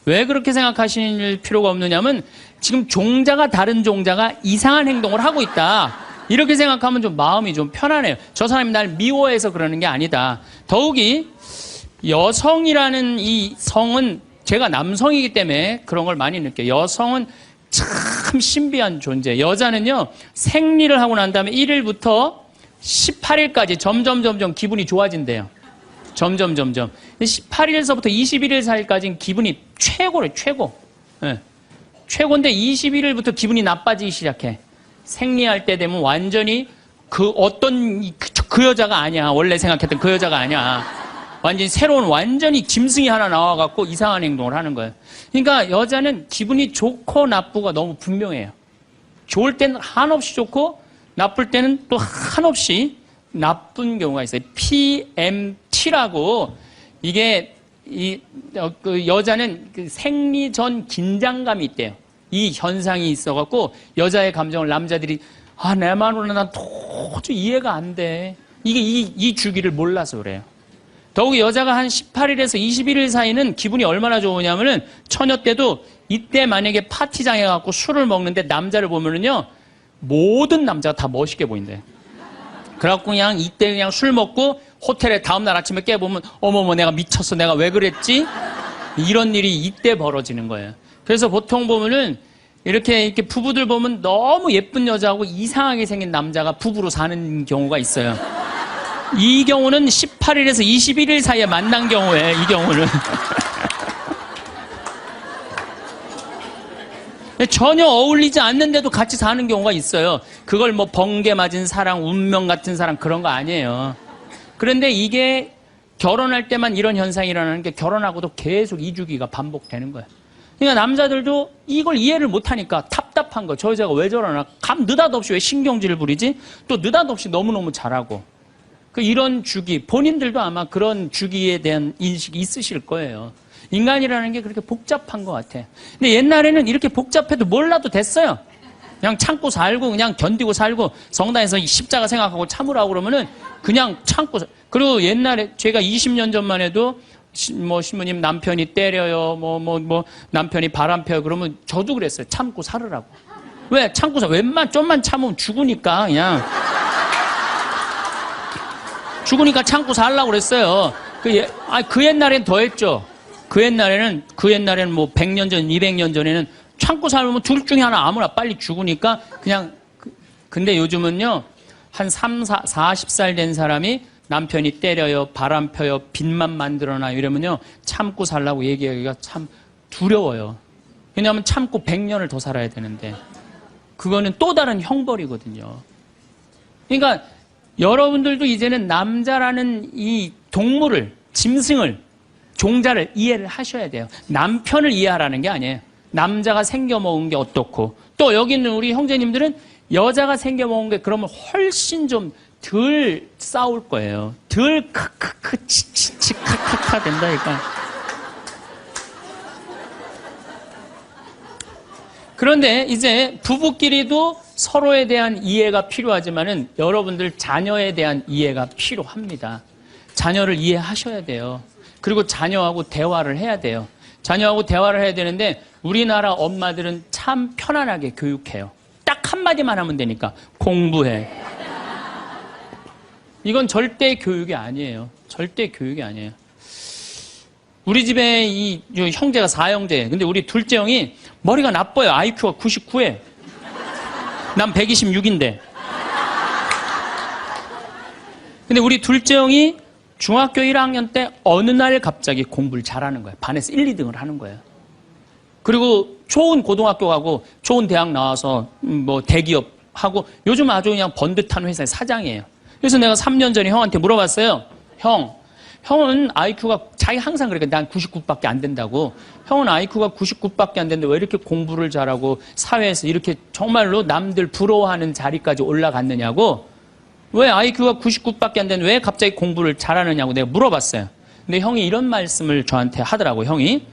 왜 그렇게 생각하실 필요가 없느냐면 지금 종자가 다른 종자가 이상한 행동을 하고 있다. 이렇게 생각하면 좀 마음이 좀 편안해요. 저 사람이 날 미워해서 그러는 게 아니다. 더욱이 여성이라는 이 성은 제가 남성이기 때문에 그런 걸 많이 느껴요. 여성은 참 신비한 존재. 여자는요 생리를 하고 난 다음에 1일부터 18일까지 점점 기분이 좋아진대요. 점점 18일서부터 21일 사이까지는 기분이 최고래. 최고. 네. 최고인데 21일부터 기분이 나빠지기 시작해. 생리할 때 되면 완전히 그 여자가 아니야. 원래 생각했던 그 여자가 아니야. 완전히 새로운 완전히 짐승이 하나 나와갖고 이상한 행동을 하는 거예요. 그러니까 여자는 기분이 좋고 나쁘고 너무 분명해요. 좋을 때는 한없이 좋고 나쁠 때는 또 한없이 나쁜 경우가 있어요. PMT라고 이게 그 여자는 그 생리 전 긴장감이 있대요. 이 현상이 있어갖고 여자의 감정을 남자들이 내 말로는 난 도저히 이해가 안 돼. 이게 이 주기를 몰라서 그래요. 더욱이 여자가 한 18일에서 21일 사이는 기분이 얼마나 좋으냐면은 처녀 때도 이때 만약에 파티장에 가고 술을 먹는데 남자를 보면은요 모든 남자가 다 멋있게 보인대. 그래갖고 그냥 이때 그냥 술 먹고 호텔에 다음날 아침에 깨보면 어머머 내가 미쳤어. 내가 왜 그랬지? 이런 일이 이때 벌어지는 거예요. 그래서 보통 보면은 이렇게 부부들 보면 너무 예쁜 여자하고 이상하게 생긴 남자가 부부로 사는 경우가 있어요. 이 경우는 18일에서 21일 사이에 만난 경우에 이 경우는 전혀 어울리지 않는데도 같이 사는 경우가 있어요. 그걸 뭐 번개 맞은 사랑, 운명 같은 사랑 그런 거 아니에요. 그런데 이게 결혼할 때만 이런 현상이 일어나는 게 결혼하고도 계속 이주기가 반복되는 거예요. 그러니까 남자들도 이걸 이해를 못하니까 답답한 거. 저 여자가 왜 저러나? 느닷없이 왜 신경질을 부리지? 또 느닷없이 너무너무 잘하고. 이런 주기, 본인들도 아마 그런 주기에 대한 인식이 있으실 거예요. 인간이라는 게 그렇게 복잡한 것 같아. 근데 옛날에는 이렇게 복잡해도 몰라도 됐어요. 그냥 참고 살고 그냥 견디고 살고 성당에서 십자가 생각하고 참으라고 그러면은 그냥 참고 그리고 옛날에 제가 20년 전만 해도 뭐 신부님 남편이 때려요 남편이 바람 펴요 그러면 저도 그랬어요. 참고 살으라고. 왜? 참고 살 좀만 참으면 죽으니까 그냥 죽으니까 참고 살라고 그랬어요. 그 옛날엔 더 했죠. 그 옛날에는 뭐 100년 전, 200년 전에는 참고 살면 둘 중에 하나 아무나 빨리 죽으니까 그냥 근데 요즘은요. 한 40살 된 사람이 남편이 때려요, 바람 펴요, 빚만 만들어놔요 이러면요. 참고 살라고 얘기하기가 참 두려워요. 왜냐하면 참고 100년을 더 살아야 되는데 그거는 또 다른 형벌이거든요. 그러니까 여러분들도 이제는 남자라는 이 동물을, 짐승을, 종자를 이해를 하셔야 돼요. 남편을 이해하라는 게 아니에요. 남자가 생겨먹은 게 어떻고 또 여기 있는 우리 형제님들은 여자가 생겨먹은 게 그러면 훨씬 좀 덜 싸울 거예요. 덜 크크크 치치치 카카카 된다니까. 그런데 이제 부부끼리도 서로에 대한 이해가 필요하지만은 여러분들 자녀에 대한 이해가 필요합니다. 자녀를 이해하셔야 돼요. 그리고 자녀하고 대화를 해야 돼요. 자녀하고 대화를 해야 되는데 우리나라 엄마들은 참 편안하게 교육해요. 딱 한마디만 하면 되니까 공부해. 이건 절대 교육이 아니에요. 절대 교육이 아니에요. 우리 집에 이 형제가 4형제. 근데 우리 둘째 형이 머리가 나빠요. IQ가 99에. 난 126인데. 근데 우리 둘째 형이 중학교 1학년 때 어느 날 갑자기 공부를 잘하는 거예요. 반에서 1, 2등을 하는 거예요. 그리고 좋은 고등학교 가고 좋은 대학 나와서 뭐 대기업 하고 요즘 아주 그냥 번듯한 회사의 사장이에요. 그래서 내가 3년 전에 형한테 물어봤어요. 형은 IQ가 자기 항상 그러니까 난 99밖에 안 된다고. 형은 IQ가 99밖에 안 되는데 왜 이렇게 공부를 잘하고 사회에서 이렇게 정말로 남들 부러워하는 자리까지 올라갔느냐고. 왜 IQ가 99밖에 안 되는데 왜 갑자기 공부를 잘하느냐고 내가 물어봤어요. 근데 형이 이런 말씀을 저한테 하더라고요. 형이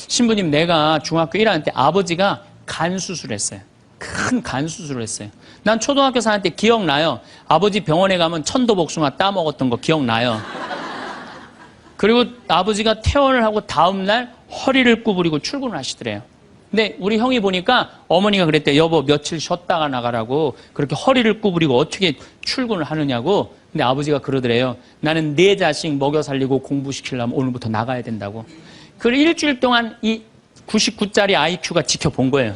신부님 내가 중학교 1학년 때 아버지가 간 수술했어요. 큰 간 수술을 했어요. 난 초등학교 4학년 때 기억나요. 아버지 병원에 가면 천도복숭아 따먹었던 거 기억나요. 그리고 아버지가 퇴원을 하고 다음날 허리를 구부리고 출근을 하시더래요. 근데 우리 형이 보니까 어머니가 그랬대요. 여보 며칠 쉬었다가 나가라고 그렇게 허리를 구부리고 어떻게 출근을 하느냐고. 근데 아버지가 그러더래요. 나는 내 자식 먹여 살리고 공부시키려면 오늘부터 나가야 된다고. 그걸 일주일 동안 이 99짜리 IQ가 지켜본 거예요.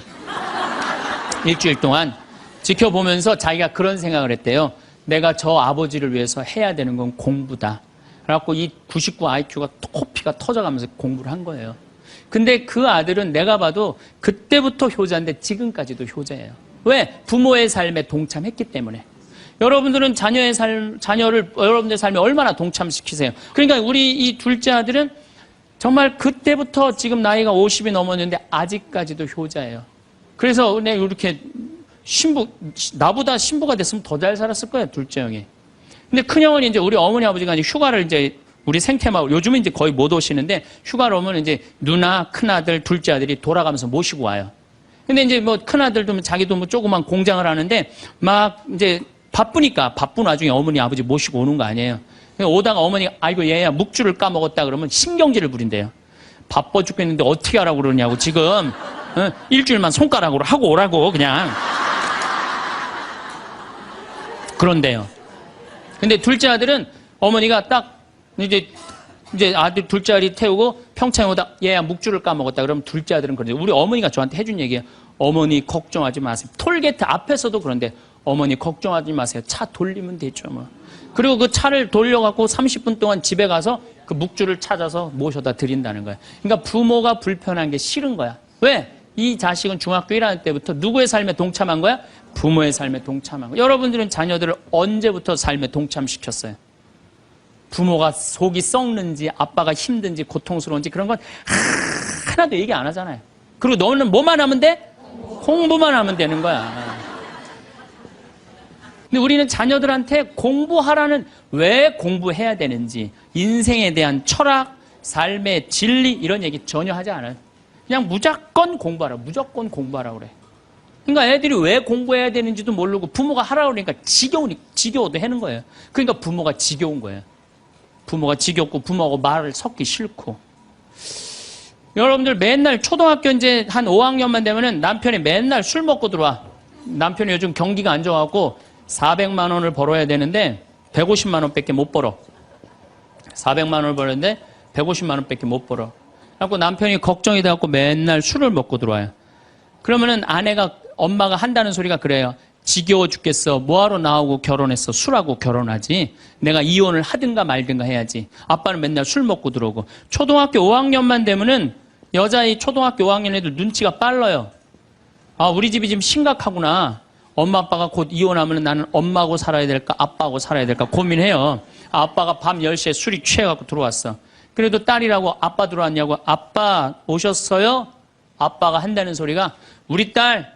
일주일 동안 지켜보면서 자기가 그런 생각을 했대요. 내가 저 아버지를 위해서 해야 되는 건 공부다. 그래갖고 이 99 IQ가 코피가 터져가면서 공부를 한 거예요. 근데 그 아들은 내가 봐도 그때부터 효자인데 지금까지도 효자예요. 왜? 부모의 삶에 동참했기 때문에. 여러분들은 자녀를 여러분들의 삶에 얼마나 동참시키세요? 그러니까 우리 이 둘째 아들은 정말 그때부터 지금 나이가 50이 넘었는데 아직까지도 효자예요. 그래서 내가 이렇게 나보다 신부가 됐으면 더 잘 살았을 거예요, 둘째 형이. 근데 큰 형은 이제 우리 어머니 아버지가 이제 휴가를 이제 우리 생태마을, 요즘은 이제 거의 못 오시는데 휴가를 오면 이제 누나, 큰아들, 둘째 아들이 돌아가면서 모시고 와요. 근데 이제 뭐 큰아들도 자기도 뭐 조그만 공장을 하는데 막 이제 바쁘니까 바쁜 와중에 어머니, 아버지 모시고 오는 거 아니에요. 오다가 어머니가 아이고 얘야 묵주를 까먹었다 그러면 신경질을 부린대요. 바빠 죽겠는데 어떻게 하라고 그러냐고 지금 일주일만 손가락으로 하고 오라고 그냥. 그런데요. 근데 둘째 아들은 어머니가 딱 이제 아들 둘째 아들이 태우고 평창에 오다 얘야 묵주를 까먹었다. 그러면 둘째 아들은 그러죠. 우리 어머니가 저한테 해준 얘기예요. 어머니 걱정하지 마세요. 톨게이트 앞에서도 그런데 어머니 걱정하지 마세요. 차 돌리면 되죠. 뭐. 그리고 그 차를 돌려갖고 30분 동안 집에 가서 그 묵주를 찾아서 모셔다 드린다는 거야. 그러니까 부모가 불편한 게 싫은 거야. 왜? 이 자식은 중학교 1학년 때부터 누구의 삶에 동참한 거야? 부모의 삶에 동참한 거야. 여러분들은 자녀들을 언제부터 삶에 동참시켰어요? 부모가 속이 썩는지 아빠가 힘든지 고통스러운지 그런 건 하나도 얘기 안 하잖아요. 그리고 너는 뭐만 하면 돼? 공부만 하면 되는 거야. 근데 우리는 자녀들한테 공부하라는 왜 공부해야 되는지 인생에 대한 철학, 삶의 진리 이런 얘기 전혀 하지 않아요. 그냥 무조건 공부하라. 무조건 공부하라 그래. 그러니까 애들이 왜 공부해야 되는지도 모르고 부모가 하라고 그러니까 지겨워도 하는 거예요. 그러니까 부모가 지겨운 거예요. 부모가 지겹고 부모하고 말을 섞기 싫고. 여러분들 맨날 초등학교 이제 한 5학년만 되면은 남편이 맨날 술 먹고 들어와. 남편이 요즘 경기가 안 좋아갖고 400만 원을 벌어야 되는데 150만 원밖에 못 벌어. 400만 원을 벌었는데 150만 원밖에 못 벌어. 그래갖고 남편이 걱정이 돼갖고 맨날 술을 먹고 들어와요. 그러면은 엄마가 한다는 소리가 그래요. 지겨워 죽겠어. 뭐하러 나하고 결혼했어. 술하고 결혼하지. 내가 이혼을 하든가 말든가 해야지. 아빠는 맨날 술 먹고 들어오고. 초등학교 5학년만 되면은 여자의 초등학교 5학년 애들 눈치가 빨라요. 아, 우리 집이 지금 심각하구나. 엄마 아빠가 곧 이혼하면 나는 엄마하고 살아야 될까 아빠하고 살아야 될까 고민해요. 아빠가 밤 10시에 술이 취해갖고 들어왔어. 그래도 딸이라고 아빠 들어왔냐고. 아빠 오셨어요? 아빠가 한다는 소리가 우리 딸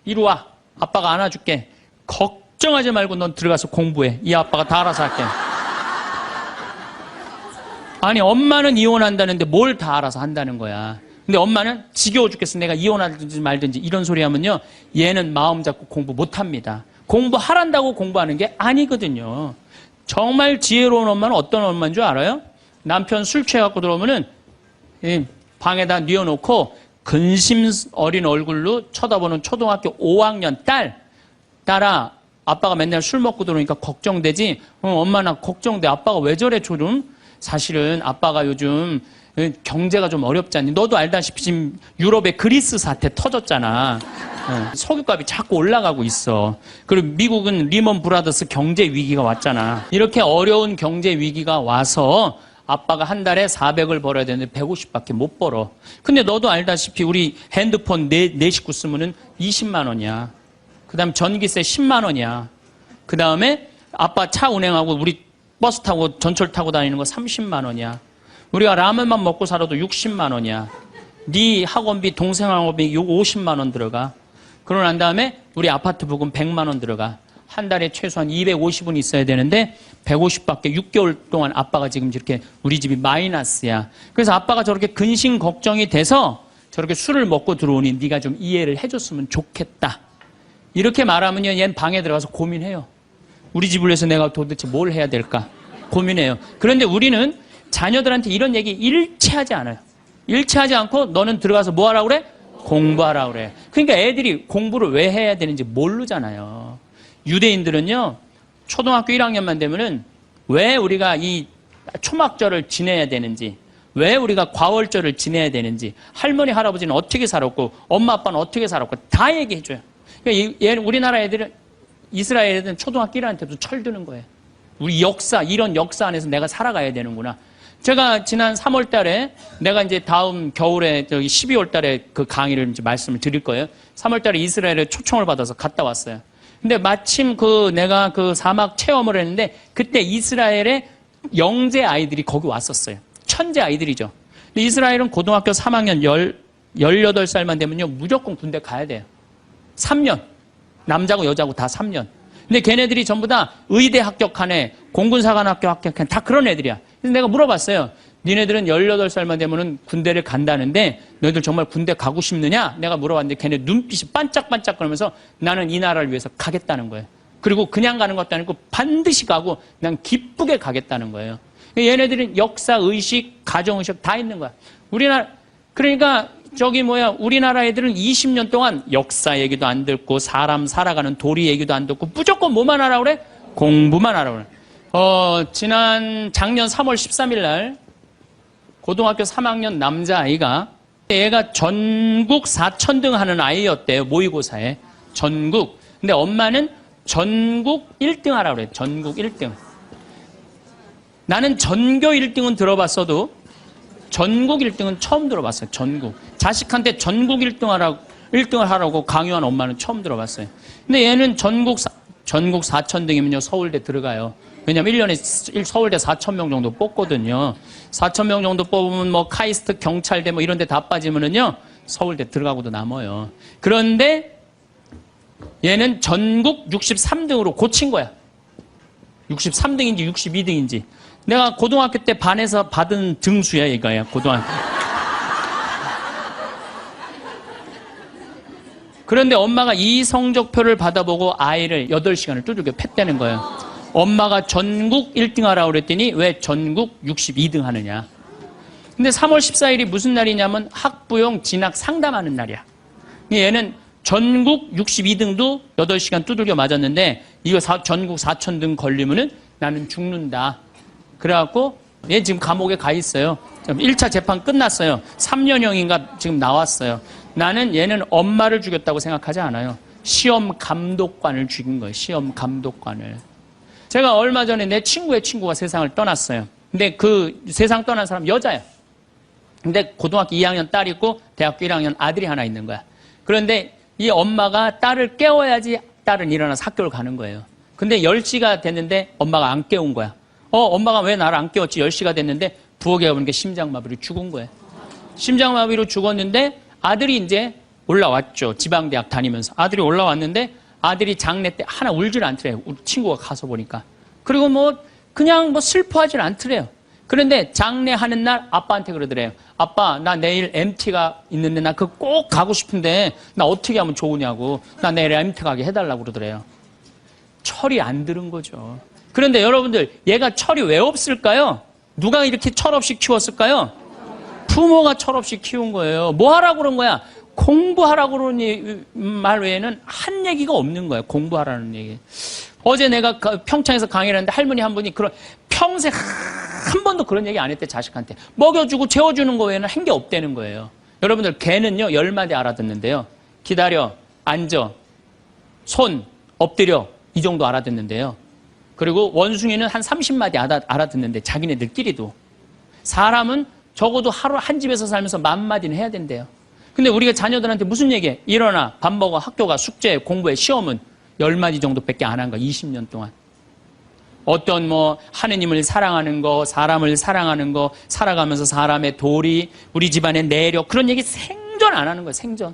이리 와. 아빠가 안아줄게. 걱정하지 말고 넌 들어가서 공부해. 이 아빠가 다 알아서 할게. 아니 엄마는 이혼한다는데 뭘 다 알아서 한다는 거야. 근데 엄마는 지겨워 죽겠어. 내가 이혼하든지 말든지 이런 소리 하면요. 얘는 마음 잡고 공부 못합니다. 공부하란다고 공부하는 게 아니거든요. 정말 지혜로운 엄마는 어떤 엄마인 줄 알아요? 남편 술 취해갖고 들어오면은 방에다 뉘어놓고 근심 어린 얼굴로 쳐다보는 초등학교 5학년 딸아 아빠가 맨날 술 먹고 들어오니까 걱정되지? 엄마 나 걱정돼. 아빠가 왜 저래 조금? 사실은 아빠가 요즘 경제가 좀 어렵지 않니? 너도 알다시피 지금 유럽에 그리스 사태 터졌잖아. 석유값이 자꾸 올라가고 있어. 그리고 미국은 리먼 브라더스 경제 위기가 왔잖아. 이렇게 어려운 경제 위기가 와서 아빠가 한 달에 400을 벌어야 되는데 150밖에 못 벌어. 근데 너도 알다시피 우리 핸드폰 네 식구 쓰면은 20만 원이야. 그 다음에 전기세 10만 원이야. 그 다음에 아빠 차 운행하고 우리 버스 타고 전철 타고 다니는 거 30만 원이야. 우리가 라면만 먹고 살아도 60만 원이야. 네 학원비, 동생 학원비 50만 원 들어가. 그러고 난 다음에 우리 아파트 부금 100만 원 들어가. 한 달에 최소한 250은 있어야 되는데 150밖에 6개월 동안 아빠가 지금 이렇게 우리 집이 마이너스야. 그래서 아빠가 저렇게 근심 걱정이 돼서 저렇게 술을 먹고 들어오니 네가 좀 이해를 해줬으면 좋겠다. 이렇게 말하면요. 얘는 방에 들어가서 고민해요. 우리 집을 위해서 내가 도대체 뭘 해야 될까 고민해요. 그런데 우리는 자녀들한테 이런 얘기 일체하지 않아요. 일체하지 않고 너는 들어가서 뭐 하라고 그래? 공부하라고 그래. 그러니까 애들이 공부를 왜 해야 되는지 모르잖아요. 유대인들은요. 초등학교 1학년만 되면은 왜 우리가 이 초막절을 지내야 되는지, 왜 우리가 과월절을 지내야 되는지, 할머니 할아버지는 어떻게 살았고 엄마 아빠는 어떻게 살았고 다 얘기해 줘요. 그러니까 우리나라 애들은 이스라엘 애들은 초등학교 1학년 때부터 철드는 거예요. 우리 역사, 이런 역사 안에서 내가 살아가야 되는구나. 제가 지난 3월 달에 내가 이제 다음 겨울에 12월 달에 그 강의를 이제 말씀을 드릴 거예요. 3월 달에 이스라엘에 초청을 받아서 갔다 왔어요. 근데 마침 내가 그 사막 체험을 했는데 그때 이스라엘의 영재 아이들이 거기 왔었어요. 천재 아이들이죠. 근데 이스라엘은 고등학교 3학년 18살만 되면요. 무조건 군대 가야 돼요. 3년. 남자고 여자고 다 3년. 근데 걔네들이 전부 다 의대 합격한 애, 공군사관학교 합격한 애, 다 그런 애들이야. 그래서 내가 물어봤어요. 니네들은 18살만 되면은 군대를 간다는데 너희들 정말 군대 가고 싶느냐? 내가 물어봤는데 걔네 눈빛이 반짝반짝 거리면서 나는 이 나라를 위해서 가겠다는 거예요. 그리고 그냥 가는 것도 아니고 반드시 가고 난 기쁘게 가겠다는 거예요. 얘네들은 역사, 의식, 가정의식 다 있는 거야. 그러니까 우리나라 애들은 20년 동안 역사 얘기도 안 듣고 사람 살아가는 도리 얘기도 안 듣고 무조건 뭐만 하라고 그래? 공부만 하라고. 작년 3월 13일 날 고등학교 3학년 남자아이가 얘가 전국 4천등 하는 아이였대요. 모의고사에. 전국. 근데 엄마는 전국 1등 하라고 그래요. 전국 1등. 나는 전교 1등은 들어봤어도 전국 1등은 처음 들어봤어요. 전국. 자식한테 전국 1등을 하라고 강요한 엄마는 처음 들어봤어요. 근데 얘는 전국 4천등이면요. 서울대 들어가요. 왜냐면 1년에 서울대 4,000명 정도 뽑거든요. 4,000명 정도 뽑으면 뭐 카이스트, 경찰대 뭐 이런 데 다 빠지면은요. 서울대 들어가고도 남아요. 그런데 얘는 전국 63등으로 고친 거야. 63등인지 62등인지. 내가 고등학교 때 반에서 받은 등수야, 이거야, 고등학교. 그런데 엄마가 이 성적표를 받아보고 아이를 8시간을 두들겨 팼다는 거예요. 엄마가 전국 1등 하라고 그랬더니 왜 전국 62등 하느냐. 근데 3월 14일이 무슨 날이냐면 학부용 진학 상담하는 날이야. 얘는 전국 62등도 8시간 두들겨 맞았는데 이거 전국 4,000등 걸리면은 나는 죽는다. 그래갖고 얘 지금 감옥에 가 있어요. 1차 재판 끝났어요. 3년형인가 지금 나왔어요. 나는 얘는 엄마를 죽였다고 생각하지 않아요. 시험 감독관을 죽인 거예요. 시험 감독관을. 제가 얼마 전에 내 친구의 친구가 세상을 떠났어요. 근데 그 세상 떠난 사람 여자야. 근데 고등학교 2학년 딸이 있고 대학교 1학년 아들이 하나 있는 거야. 그런데 이 엄마가 딸을 깨워야지 딸은 일어나서 학교를 가는 거예요. 근데 10시가 됐는데 엄마가 안 깨운 거야. 엄마가 왜 나를 안 깨웠지? 10시가 됐는데 부엌에 가보니까 심장마비로 죽은 거예요. 심장마비로 죽었는데 아들이 이제 올라왔죠. 지방대학 다니면서. 아들이 올라왔는데 아들이 장례 때 하나 울질 않더래요. 우리 친구가 가서 보니까. 그리고 그냥 슬퍼하질 않더래요. 그런데 장례하는 날 아빠한테 그러더래요. 아빠, 나 내일 MT가 있는데 나 그거 꼭 가고 싶은데 나 어떻게 하면 좋으냐고. 나 내일 MT 가게 해달라고 그러더래요. 철이 안 들은 거죠. 그런데 여러분들, 얘가 철이 왜 없을까요? 누가 이렇게 철없이 키웠을까요? 부모가 철없이 키운 거예요. 뭐 하라고 그런 거야? 공부하라고 그러는 말 외에는 한 얘기가 없는 거예요. 공부하라는 얘기. 어제 내가 평창에서 강의를 했는데 할머니 한 분이 평생 한 번도 그런 얘기 안 했대, 자식한테. 먹여주고 재워주는 거 외에는 한 게 없다는 거예요. 여러분들, 개는요, 10마디 알아듣는데요. 기다려, 앉아, 손, 엎드려, 이 정도 알아듣는데요. 그리고 원숭이는 한 30마디 알아듣는데, 자기네들끼리도. 사람은 적어도 하루 한 집에서 살면서 10,000마디는 해야 된대요. 근데 우리가 자녀들한테 무슨 얘기해? 일어나, 밥 먹어, 학교 가, 숙제, 공부해, 시험은 10마디 정도밖에 안 한 거야, 20년 동안. 어떤 하느님을 사랑하는 거, 사람을 사랑하는 거, 살아가면서 사람의 도리, 우리 집안의 내력, 그런 얘기 생전 안 하는 거예요, 생전.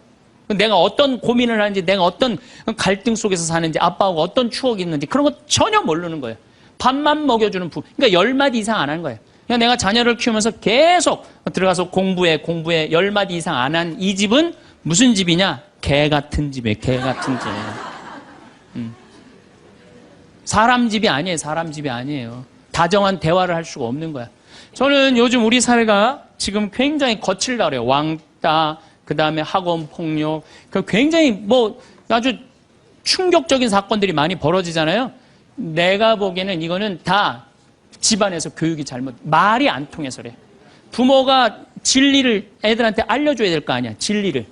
내가 어떤 고민을 하는지, 내가 어떤 갈등 속에서 사는지, 아빠하고 어떤 추억이 있는지, 그런 거 전혀 모르는 거예요. 밥만 먹여주는 그러니까 10마디 이상 안 한 거예요. 그냥 내가 자녀를 키우면서 계속 들어가서 공부해 10마디 이상 안 한 이 집은 무슨 집이냐? 개 같은 집이에요, 개 같은 집. 사람 집이 아니에요, 사람 집이 아니에요. 다정한 대화를 할 수가 없는 거야. 저는 요즘 우리 사회가 지금 굉장히 거칠다 그래요. 왕따, 그 다음에 학원 폭력, 굉장히 아주 충격적인 사건들이 많이 벌어지잖아요. 내가 보기에는 이거는 다 집안에서 교육이 말이 안 통해서 그래. 부모가 진리를 애들한테 알려줘야 될 거 아니야, 진리를.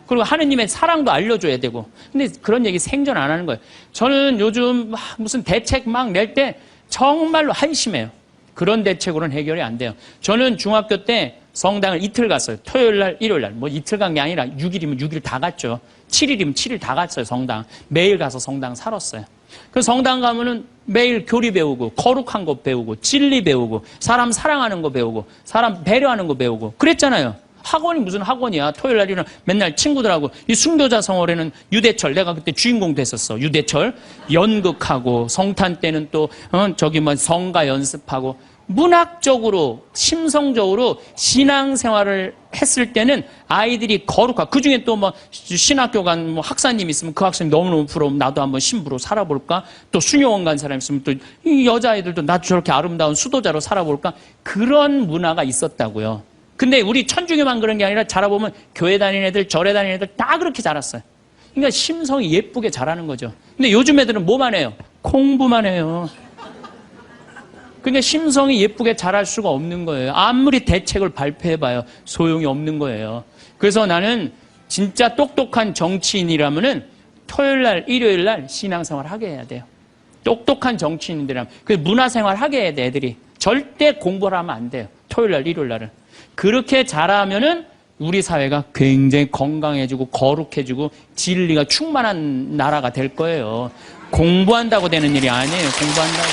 그리고 하느님의 사랑도 알려줘야 되고. 근데 그런 얘기 생전 안 하는 거예요. 저는 요즘 무슨 대책 막 낼 때 정말로 한심해요. 그런 대책으로는 해결이 안 돼요. 저는 중학교 때 성당을 이틀 갔어요. 토요일 날, 일요일 날. 이틀 간 게 아니라 6일이면 6일 다 갔죠. 7일이면 7일 다 갔어요, 성당. 매일 가서 성당 살았어요. 그 성당 가면은 매일 교리 배우고, 거룩한 거 배우고, 진리 배우고, 사람 사랑하는 거 배우고, 사람 배려하는 거 배우고. 그랬잖아요. 학원이 무슨 학원이야. 토요일 날이는 맨날 친구들하고, 이 순교자 성월에는 유대철, 내가 그때 주인공 됐었어. 유대철. 연극하고, 성탄 때는 또, 성가 연습하고, 문학적으로, 심성적으로 신앙생활을 했을 때는 아이들이 거룩하고, 그 중에 또 신학교 간 학사님 있으면 그 학생이 너무너무 부러우면 나도 한번 신부로 살아볼까? 또 수녀원 간 사람 있으면 또 이 여자아이들도 나도 저렇게 아름다운 수도자로 살아볼까? 그런 문화가 있었다고요. 근데 우리 천주교만 그런 게 아니라 자라보면 교회 다니는 애들, 절에 다니는 애들 다 그렇게 자랐어요. 그러니까 심성이 예쁘게 자라는 거죠. 근데 요즘 애들은 뭐만 해요? 공부만 해요. 그러니까 심성이 예쁘게 자랄 수가 없는 거예요. 아무리 대책을 발표해봐요. 소용이 없는 거예요. 그래서 나는 진짜 똑똑한 정치인이라면은 토요일 날, 일요일 날 신앙생활 하게 해야 돼요. 똑똑한 정치인들이라면. 그 문화생활 하게 해야 돼, 애들이. 절대 공부를 하면 안 돼요. 토요일 날, 일요일 날은. 그렇게 잘하면은 우리 사회가 굉장히 건강해지고 거룩해지고 진리가 충만한 나라가 될 거예요. 공부한다고 되는 일이 아니에요. 공부한다고.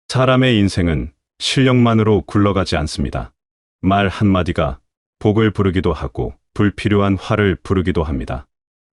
사람의 인생은 실력만으로 굴러가지 않습니다. 말 한마디가 복을 부르기도 하고 불필요한 화를 부르기도 합니다.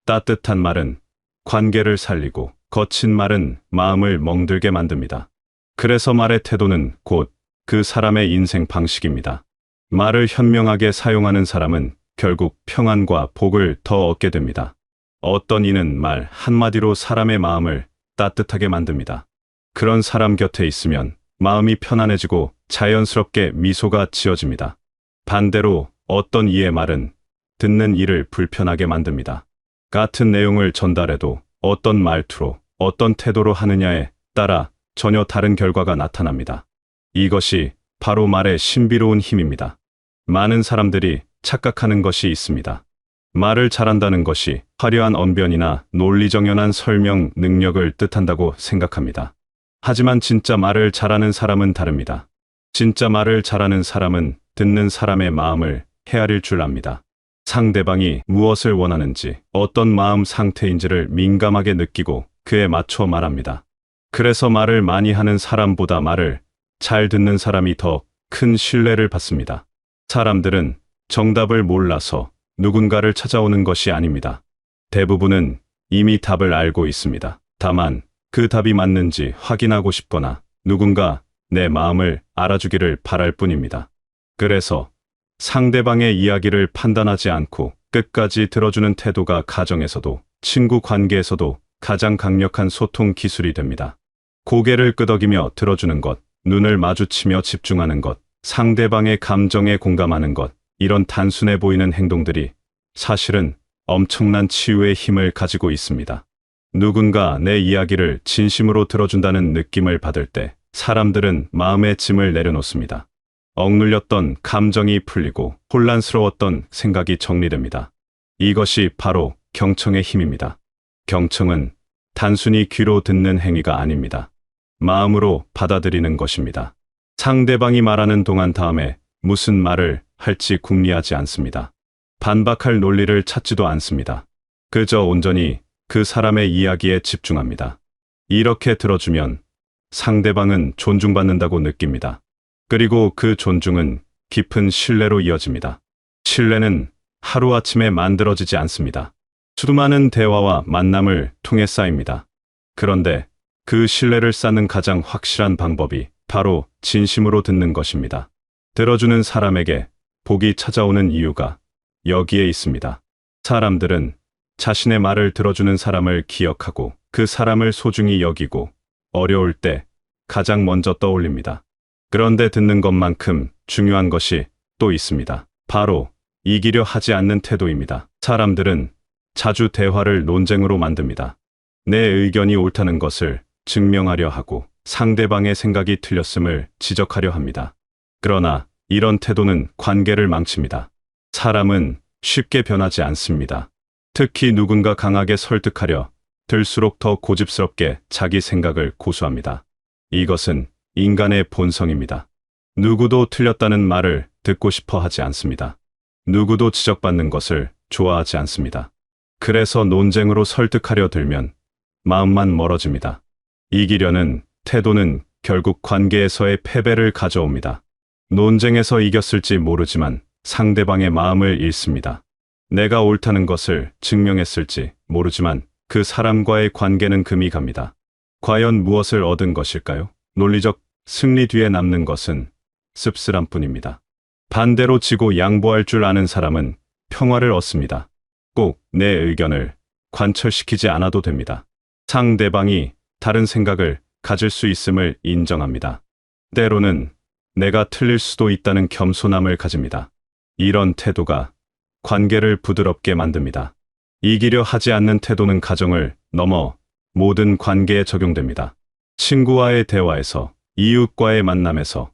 따뜻한 말은 관계를 살리고 거친 말은 마음을 멍들게 만듭니다. 그래서 말의 태도는 곧 그 사람의 인생 방식입니다. 말을 현명하게 사용하는 사람은 결국 평안과 복을 더 얻게 됩니다. 어떤 이는 말 한마디로 사람의 마음을 따뜻하게 만듭니다. 그런 사람 곁에 있으면 마음이 편안해지고 자연스럽게 미소가 지어집니다. 반대로 어떤 이의 말은 듣는 이를 불편하게 만듭니다. 같은 내용을 전달해도 어떤 말투로, 어떤 태도로 하느냐에 따라 전혀 다른 결과가 나타납니다. 이것이 바로 말의 신비로운 힘입니다. 많은 사람들이 착각하는 것이 있습니다. 말을 잘한다는 것이 화려한 언변이나 논리정연한 설명 능력을 뜻한다고 생각합니다. 하지만 진짜 말을 잘하는 사람은 다릅니다. 진짜 말을 잘하는 사람은 듣는 사람의 마음을 헤아릴 줄 압니다. 상대방이 무엇을 원하는지, 어떤 마음 상태인지를 민감하게 느끼고 그에 맞춰 말합니다. 그래서 말을 많이 하는 사람보다 말을 잘 듣는 사람이 더 큰 신뢰를 받습니다. 사람들은 정답을 몰라서 누군가를 찾아오는 것이 아닙니다. 대부분은 이미 답을 알고 있습니다. 다만 그 답이 맞는지 확인하고 싶거나 누군가 내 마음을 알아주기를 바랄 뿐입니다. 그래서 상대방의 이야기를 판단하지 않고 끝까지 들어주는 태도가 가정에서도 친구 관계에서도 가장 강력한 소통 기술이 됩니다. 고개를 끄덕이며 들어주는 것, 눈을 마주치며 집중하는 것, 상대방의 감정에 공감하는 것, 이런 단순해 보이는 행동들이 사실은 엄청난 치유의 힘을 가지고 있습니다. 누군가 내 이야기를 진심으로 들어준다는 느낌을 받을 때 사람들은 마음의 짐을 내려놓습니다. 억눌렸던 감정이 풀리고 혼란스러웠던 생각이 정리됩니다. 이것이 바로 경청의 힘입니다. 경청은 단순히 귀로 듣는 행위가 아닙니다. 마음으로 받아들이는 것입니다. 상대방이 말하는 동안 다음에 무슨 말을 할지 궁리하지 않습니다. 반박할 논리를 찾지도 않습니다. 그저 온전히 그 사람의 이야기에 집중합니다. 이렇게 들어주면 상대방은 존중받는다고 느낍니다. 그리고 그 존중은 깊은 신뢰로 이어집니다. 신뢰는 하루아침에 만들어지지 않습니다. 수많은 대화와 만남을 통해 쌓입니다. 그런데 그 신뢰를 쌓는 가장 확실한 방법이 바로 진심으로 듣는 것입니다. 들어주는 사람에게 복이 찾아오는 이유가 여기에 있습니다. 사람들은 자신의 말을 들어주는 사람을 기억하고 그 사람을 소중히 여기고 어려울 때 가장 먼저 떠올립니다. 그런데 듣는 것만큼 중요한 것이 또 있습니다. 바로 이기려 하지 않는 태도입니다. 사람들은 자주 대화를 논쟁으로 만듭니다. 내 의견이 옳다는 것을 증명하려 하고 상대방의 생각이 틀렸음을 지적하려 합니다. 그러나 이런 태도는 관계를 망칩니다. 사람은 쉽게 변하지 않습니다. 특히 누군가 강하게 설득하려 들수록 더 고집스럽게 자기 생각을 고수합니다. 이것은 인간의 본성입니다. 누구도 틀렸다는 말을 듣고 싶어 하지 않습니다. 누구도 지적받는 것을 좋아하지 않습니다. 그래서 논쟁으로 설득하려 들면 마음만 멀어집니다. 이기려는 태도는 결국 관계에서의 패배를 가져옵니다. 논쟁에서 이겼을지 모르지만 상대방의 마음을 잃습니다. 내가 옳다는 것을 증명했을지 모르지만 그 사람과의 관계는 금이 갑니다. 과연 무엇을 얻은 것일까요? 논리적 승리 뒤에 남는 것은 씁쓸함 뿐입니다. 반대로 지고 양보할 줄 아는 사람은 평화를 얻습니다. 꼭 내 의견을 관철시키지 않아도 됩니다. 상대방이 다른 생각을 가질 수 있음을 인정합니다. 때로는 내가 틀릴 수도 있다는 겸손함을 가집니다. 이런 태도가 관계를 부드럽게 만듭니다. 이기려 하지 않는 태도는 가정을 넘어 모든 관계에 적용됩니다. 친구와의 대화에서, 이웃과의 만남에서,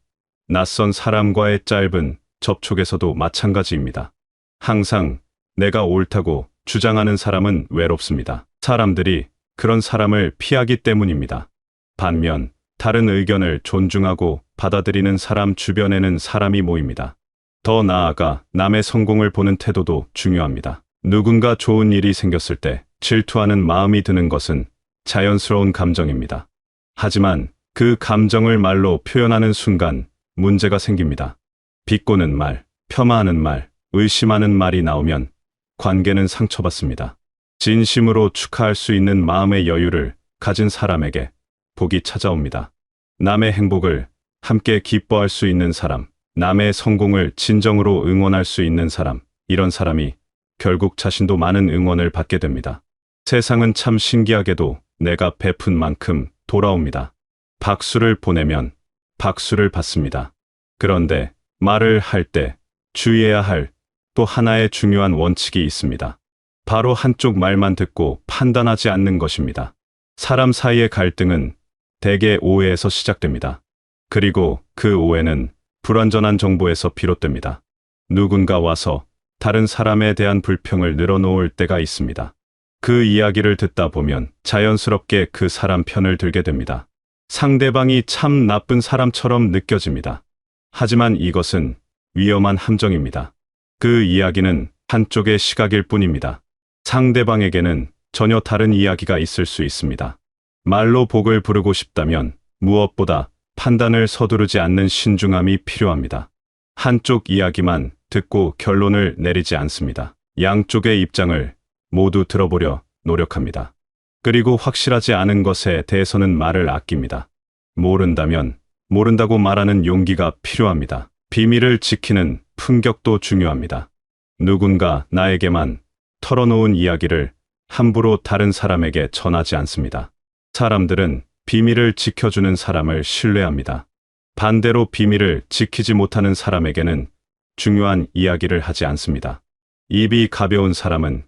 낯선 사람과의 짧은 접촉에서도 마찬가지입니다. 항상 내가 옳다고 주장하는 사람은 외롭습니다. 사람들이 그런 사람을 피하기 때문입니다. 반면 다른 의견을 존중하고 받아들이는 사람 주변에는 사람이 모입니다. 더 나아가 남의 성공을 보는 태도도 중요합니다. 누군가 좋은 일이 생겼을 때 질투하는 마음이 드는 것은 자연스러운 감정입니다. 하지만 그 감정을 말로 표현하는 순간 문제가 생깁니다. 비꼬는 말, 폄하하는 말, 의심하는 말이 나오면 관계는 상처받습니다. 진심으로 축하할 수 있는 마음의 여유를 가진 사람에게 복이 찾아옵니다. 남의 행복을 함께 기뻐할 수 있는 사람, 남의 성공을 진정으로 응원할 수 있는 사람, 이런 사람이 결국 자신도 많은 응원을 받게 됩니다. 세상은 참 신기하게도 내가 베푼 만큼 돌아옵니다. 박수를 보내면 박수를 받습니다. 그런데 말을 할 때 주의해야 할 또 하나의 중요한 원칙이 있습니다. 바로 한쪽 말만 듣고 판단하지 않는 것입니다. 사람 사이의 갈등은 대개 오해에서 시작됩니다. 그리고 그 오해는 불완전한 정보에서 비롯됩니다. 누군가 와서 다른 사람에 대한 불평을 늘어놓을 때가 있습니다. 그 이야기를 듣다 보면 자연스럽게 그 사람 편을 들게 됩니다. 상대방이 참 나쁜 사람처럼 느껴집니다. 하지만 이것은 위험한 함정입니다. 그 이야기는 한쪽의 시각일 뿐입니다. 상대방에게는 전혀 다른 이야기가 있을 수 있습니다. 말로 복을 부르고 싶다면 무엇보다 판단을 서두르지 않는 신중함이 필요합니다. 한쪽 이야기만 듣고 결론을 내리지 않습니다. 양쪽의 입장을 모두 들어보려 노력합니다. 그리고 확실하지 않은 것에 대해서는 말을 아낍니다. 모른다면 모른다고 말하는 용기가 필요합니다. 비밀을 지키는 품격도 중요합니다. 누군가 나에게만 털어놓은 이야기를 함부로 다른 사람에게 전하지 않습니다. 사람들은 비밀을 지켜주는 사람을 신뢰합니다. 반대로 비밀을 지키지 못하는 사람에게는 중요한 이야기를 하지 않습니다. 입이 가벼운 사람은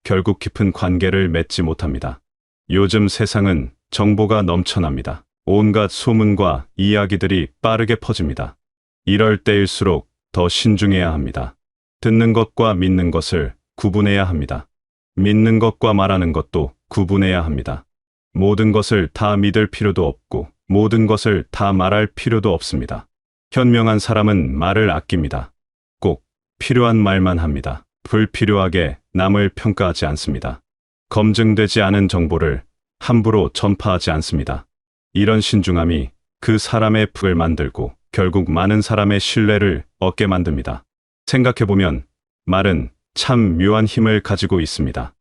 결국 깊은 관계를 맺지 못합니다. 요즘 세상은 정보가 넘쳐납니다. 온갖 소문과 이야기들이 빠르게 퍼집니다. 이럴 때일수록 더 신중해야 합니다. 듣는 것과 믿는 것을 구분해야 합니다. 믿는 것과 말하는 것도 구분해야 합니다. 모든 것을 다 믿을 필요도 없고 모든 것을 다 말할 필요도 없습니다. 현명한 사람은 말을 아낍니다. 꼭 필요한 말만 합니다. 불필요하게 남을 평가하지 않습니다. 검증되지 않은 정보를 함부로 전파하지 않습니다. 이런 신중함이 그 사람의 덕을 만들고 결국 많은 사람의 신뢰를 얻게 만듭니다. 생각해보면 말은 참 묘한 힘을 가지고 있습니다.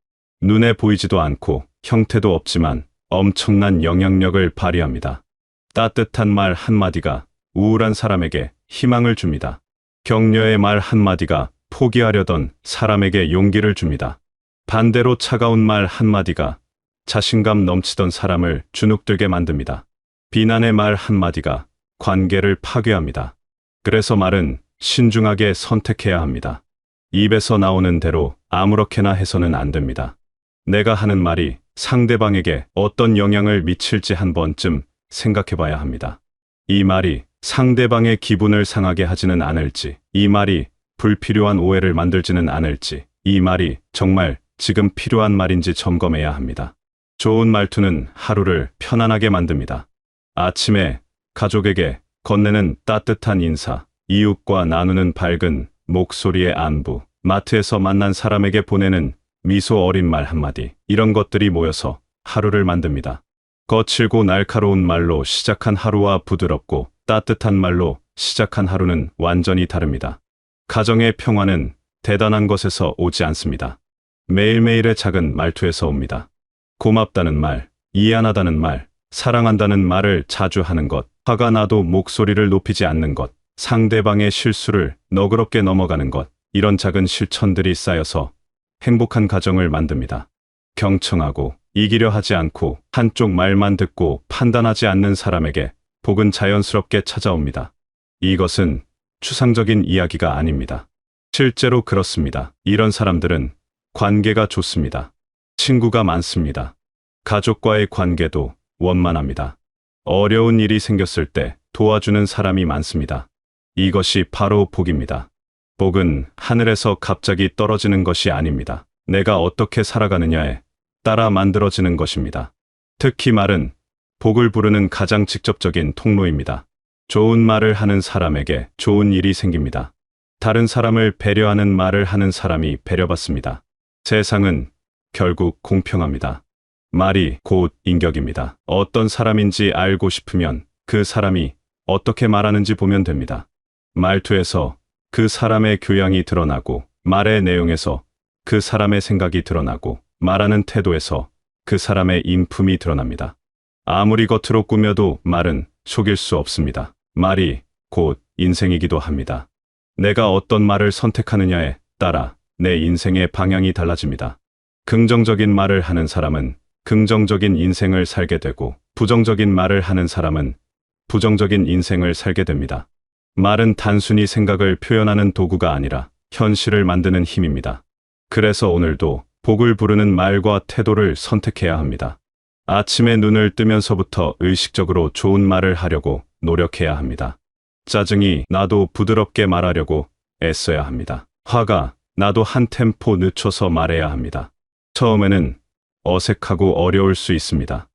눈에 보이지도 않고 형태도 없지만 엄청난 영향력을 발휘합니다. 따뜻한 말 한마디가 우울한 사람에게 희망을 줍니다. 격려의 말 한마디가 포기하려던 사람에게 용기를 줍니다. 반대로 차가운 말 한마디가 자신감 넘치던 사람을 주눅들게 만듭니다. 비난의 말 한마디가 관계를 파괴합니다. 그래서 말은 신중하게 선택해야 합니다. 입에서 나오는 대로 아무렇게나 해서는 안 됩니다. 내가 하는 말이 상대방에게 어떤 영향을 미칠지 한 번쯤 생각해 봐야 합니다. 이 말이 상대방의 기분을 상하게 하지는 않을지, 이 말이 불필요한 오해를 만들지는 않을지, 이 말이 정말 지금 필요한 말인지 점검해야 합니다. 좋은 말투는 하루를 편안하게 만듭니다. 아침에 가족에게 건네는 따뜻한 인사, 이웃과 나누는 밝은 목소리의 안부, 마트에서 만난 사람에게 보내는 미소 어린 말 한마디, 이런 것들이 모여서 하루를 만듭니다. 거칠고 날카로운 말로 시작한 하루와 부드럽고 따뜻한 말로 시작한 하루는 완전히 다릅니다. 가정의 평화는 대단한 것에서 오지 않습니다. 매일매일의 작은 말투에서 옵니다. 고맙다는 말, 이해하다는 말, 사랑한다는 말을 자주 하는 것, 화가 나도 목소리를 높이지 않는 것, 상대방의 실수를 너그럽게 넘어가는 것, 이런 작은 실천들이 쌓여서 행복한 가정을 만듭니다. 경청하고 이기려 하지 않고 한쪽 말만 듣고 판단하지 않는 사람에게 복은 자연스럽게 찾아옵니다. 이것은 추상적인 이야기가 아닙니다. 실제로 그렇습니다. 이런 사람들은 관계가 좋습니다. 친구가 많습니다. 가족과의 관계도 원만합니다. 어려운 일이 생겼을 때 도와주는 사람이 많습니다. 이것이 바로 복입니다. 복은 하늘에서 갑자기 떨어지는 것이 아닙니다. 내가 어떻게 살아가느냐에 따라 만들어지는 것입니다. 특히 말은 복을 부르는 가장 직접적인 통로입니다. 좋은 말을 하는 사람에게 좋은 일이 생깁니다. 다른 사람을 배려하는 말을 하는 사람이 배려받습니다. 세상은 결국 공평합니다. 말이 곧 인격입니다. 어떤 사람인지 알고 싶으면 그 사람이 어떻게 말하는지 보면 됩니다. 말투에서 그 사람의 교양이 드러나고, 말의 내용에서 그 사람의 생각이 드러나고, 말하는 태도에서 그 사람의 인품이 드러납니다. 아무리 겉으로 꾸며도 말은 속일 수 없습니다. 말이 곧 인생이기도 합니다. 내가 어떤 말을 선택하느냐에 따라 내 인생의 방향이 달라집니다. 긍정적인 말을 하는 사람은 긍정적인 인생을 살게 되고, 부정적인 말을 하는 사람은 부정적인 인생을 살게 됩니다. 말은 단순히 생각을 표현하는 도구가 아니라 현실을 만드는 힘입니다. 그래서 오늘도 복을 부르는 말과 태도를 선택해야 합니다. 아침에 눈을 뜨면서부터 의식적으로 좋은 말을 하려고 노력해야 합니다. 짜증이 나도 부드럽게 말하려고 애써야 합니다. 화가 나도 한 템포 늦춰서 말해야 합니다. 처음에는 어색하고 어려울 수 있습니다.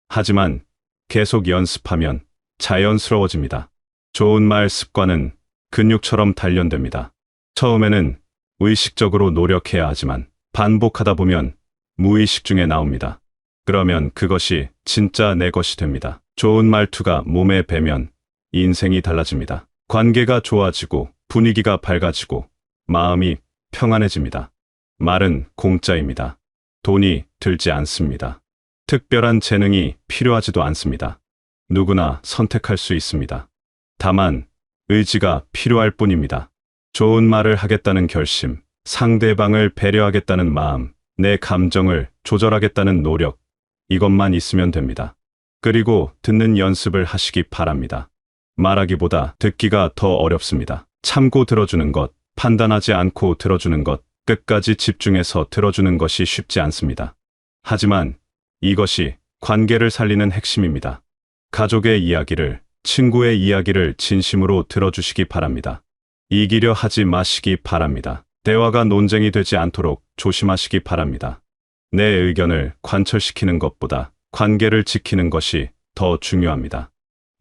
하지만 계속 연습하면 자연스러워집니다. 좋은 말 습관은 근육처럼 단련됩니다. 처음에는 의식적으로 노력해야 하지만 반복하다 보면 무의식 중에 나옵니다. 그러면 그것이 진짜 내 것이 됩니다. 좋은 말투가 몸에 배면 인생이 달라집니다. 관계가 좋아지고 분위기가 밝아지고 마음이 평안해집니다. 말은 공짜입니다. 돈이 들지 않습니다. 특별한 재능이 필요하지도 않습니다. 누구나 선택할 수 있습니다. 다만 의지가 필요할 뿐입니다. 좋은 말을 하겠다는 결심, 상대방을 배려하겠다는 마음, 내 감정을 조절하겠다는 노력, 이것만 있으면 됩니다. 그리고 듣는 연습을 하시기 바랍니다. 말하기보다 듣기가 더 어렵습니다. 참고 들어주는 것, 판단하지 않고 들어주는 것, 끝까지 집중해서 들어주는 것이 쉽지 않습니다. 하지만 이것이 관계를 살리는 핵심입니다. 가족의 이야기를, 친구의 이야기를 진심으로 들어주시기 바랍니다. 이기려 하지 마시기 바랍니다. 대화가 논쟁이 되지 않도록 조심하시기 바랍니다. 내 의견을 관철시키는 것보다 관계를 지키는 것이 더 중요합니다.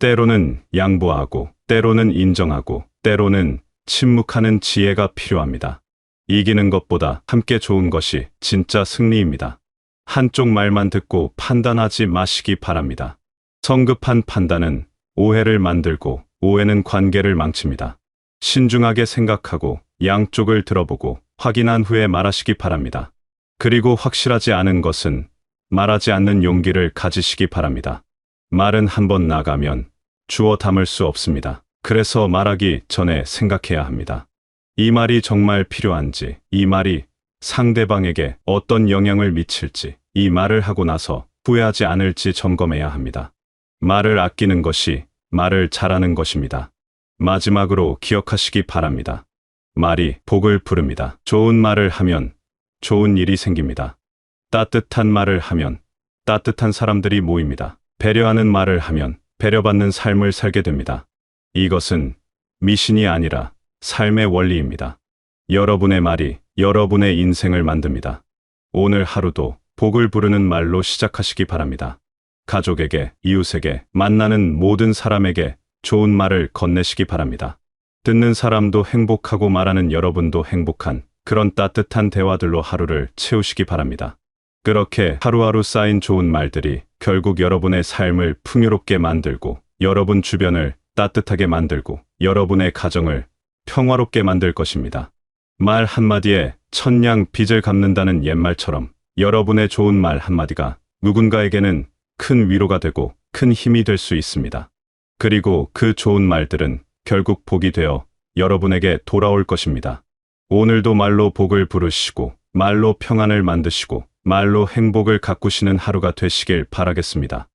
때로는 양보하고, 때로는 인정하고, 때로는 침묵하는 지혜가 필요합니다. 이기는 것보다 함께 좋은 것이 진짜 승리입니다. 한쪽 말만 듣고 판단하지 마시기 바랍니다. 성급한 판단은 오해를 만들고, 오해는 관계를 망칩니다. 신중하게 생각하고 양쪽을 들어보고 확인한 후에 말하시기 바랍니다. 그리고 확실하지 않은 것은 말하지 않는 용기를 가지시기 바랍니다. 말은 한번 나가면 주워 담을 수 없습니다. 그래서 말하기 전에 생각해야 합니다. 이 말이 정말 필요한지, 이 말이 상대방에게 어떤 영향을 미칠지, 이 말을 하고 나서 후회하지 않을지 점검해야 합니다. 말을 아끼는 것이 말을 잘하는 것입니다. 마지막으로 기억하시기 바랍니다. 말이 복을 부릅니다. 좋은 말을 하면 좋은 일이 생깁니다. 따뜻한 말을 하면 따뜻한 사람들이 모입니다. 배려하는 말을 하면 배려받는 삶을 살게 됩니다. 이것은 미신이 아니라 삶의 원리입니다. 여러분의 말이 여러분의 인생을 만듭니다. 오늘 하루도 복을 부르는 말로 시작하시기 바랍니다. 가족에게, 이웃에게, 만나는 모든 사람에게 좋은 말을 건네시기 바랍니다. 듣는 사람도 행복하고 말하는 여러분도 행복한 그런 따뜻한 대화들로 하루를 채우시기 바랍니다. 그렇게 하루하루 쌓인 좋은 말들이 결국 여러분의 삶을 풍요롭게 만들고, 여러분 주변을 따뜻하게 만들고, 여러분의 가정을 평화롭게 만들 것입니다. 말 한마디에 천냥 빚을 갚는다는 옛말처럼 여러분의 좋은 말 한마디가 누군가에게는 큰 위로가 되고 큰 힘이 될 수 있습니다. 그리고 그 좋은 말들은 결국 복이 되어 여러분에게 돌아올 것입니다. 오늘도 말로 복을 부르시고, 말로 평안을 만드시고, 말로 행복을 가꾸시는 하루가 되시길 바라겠습니다.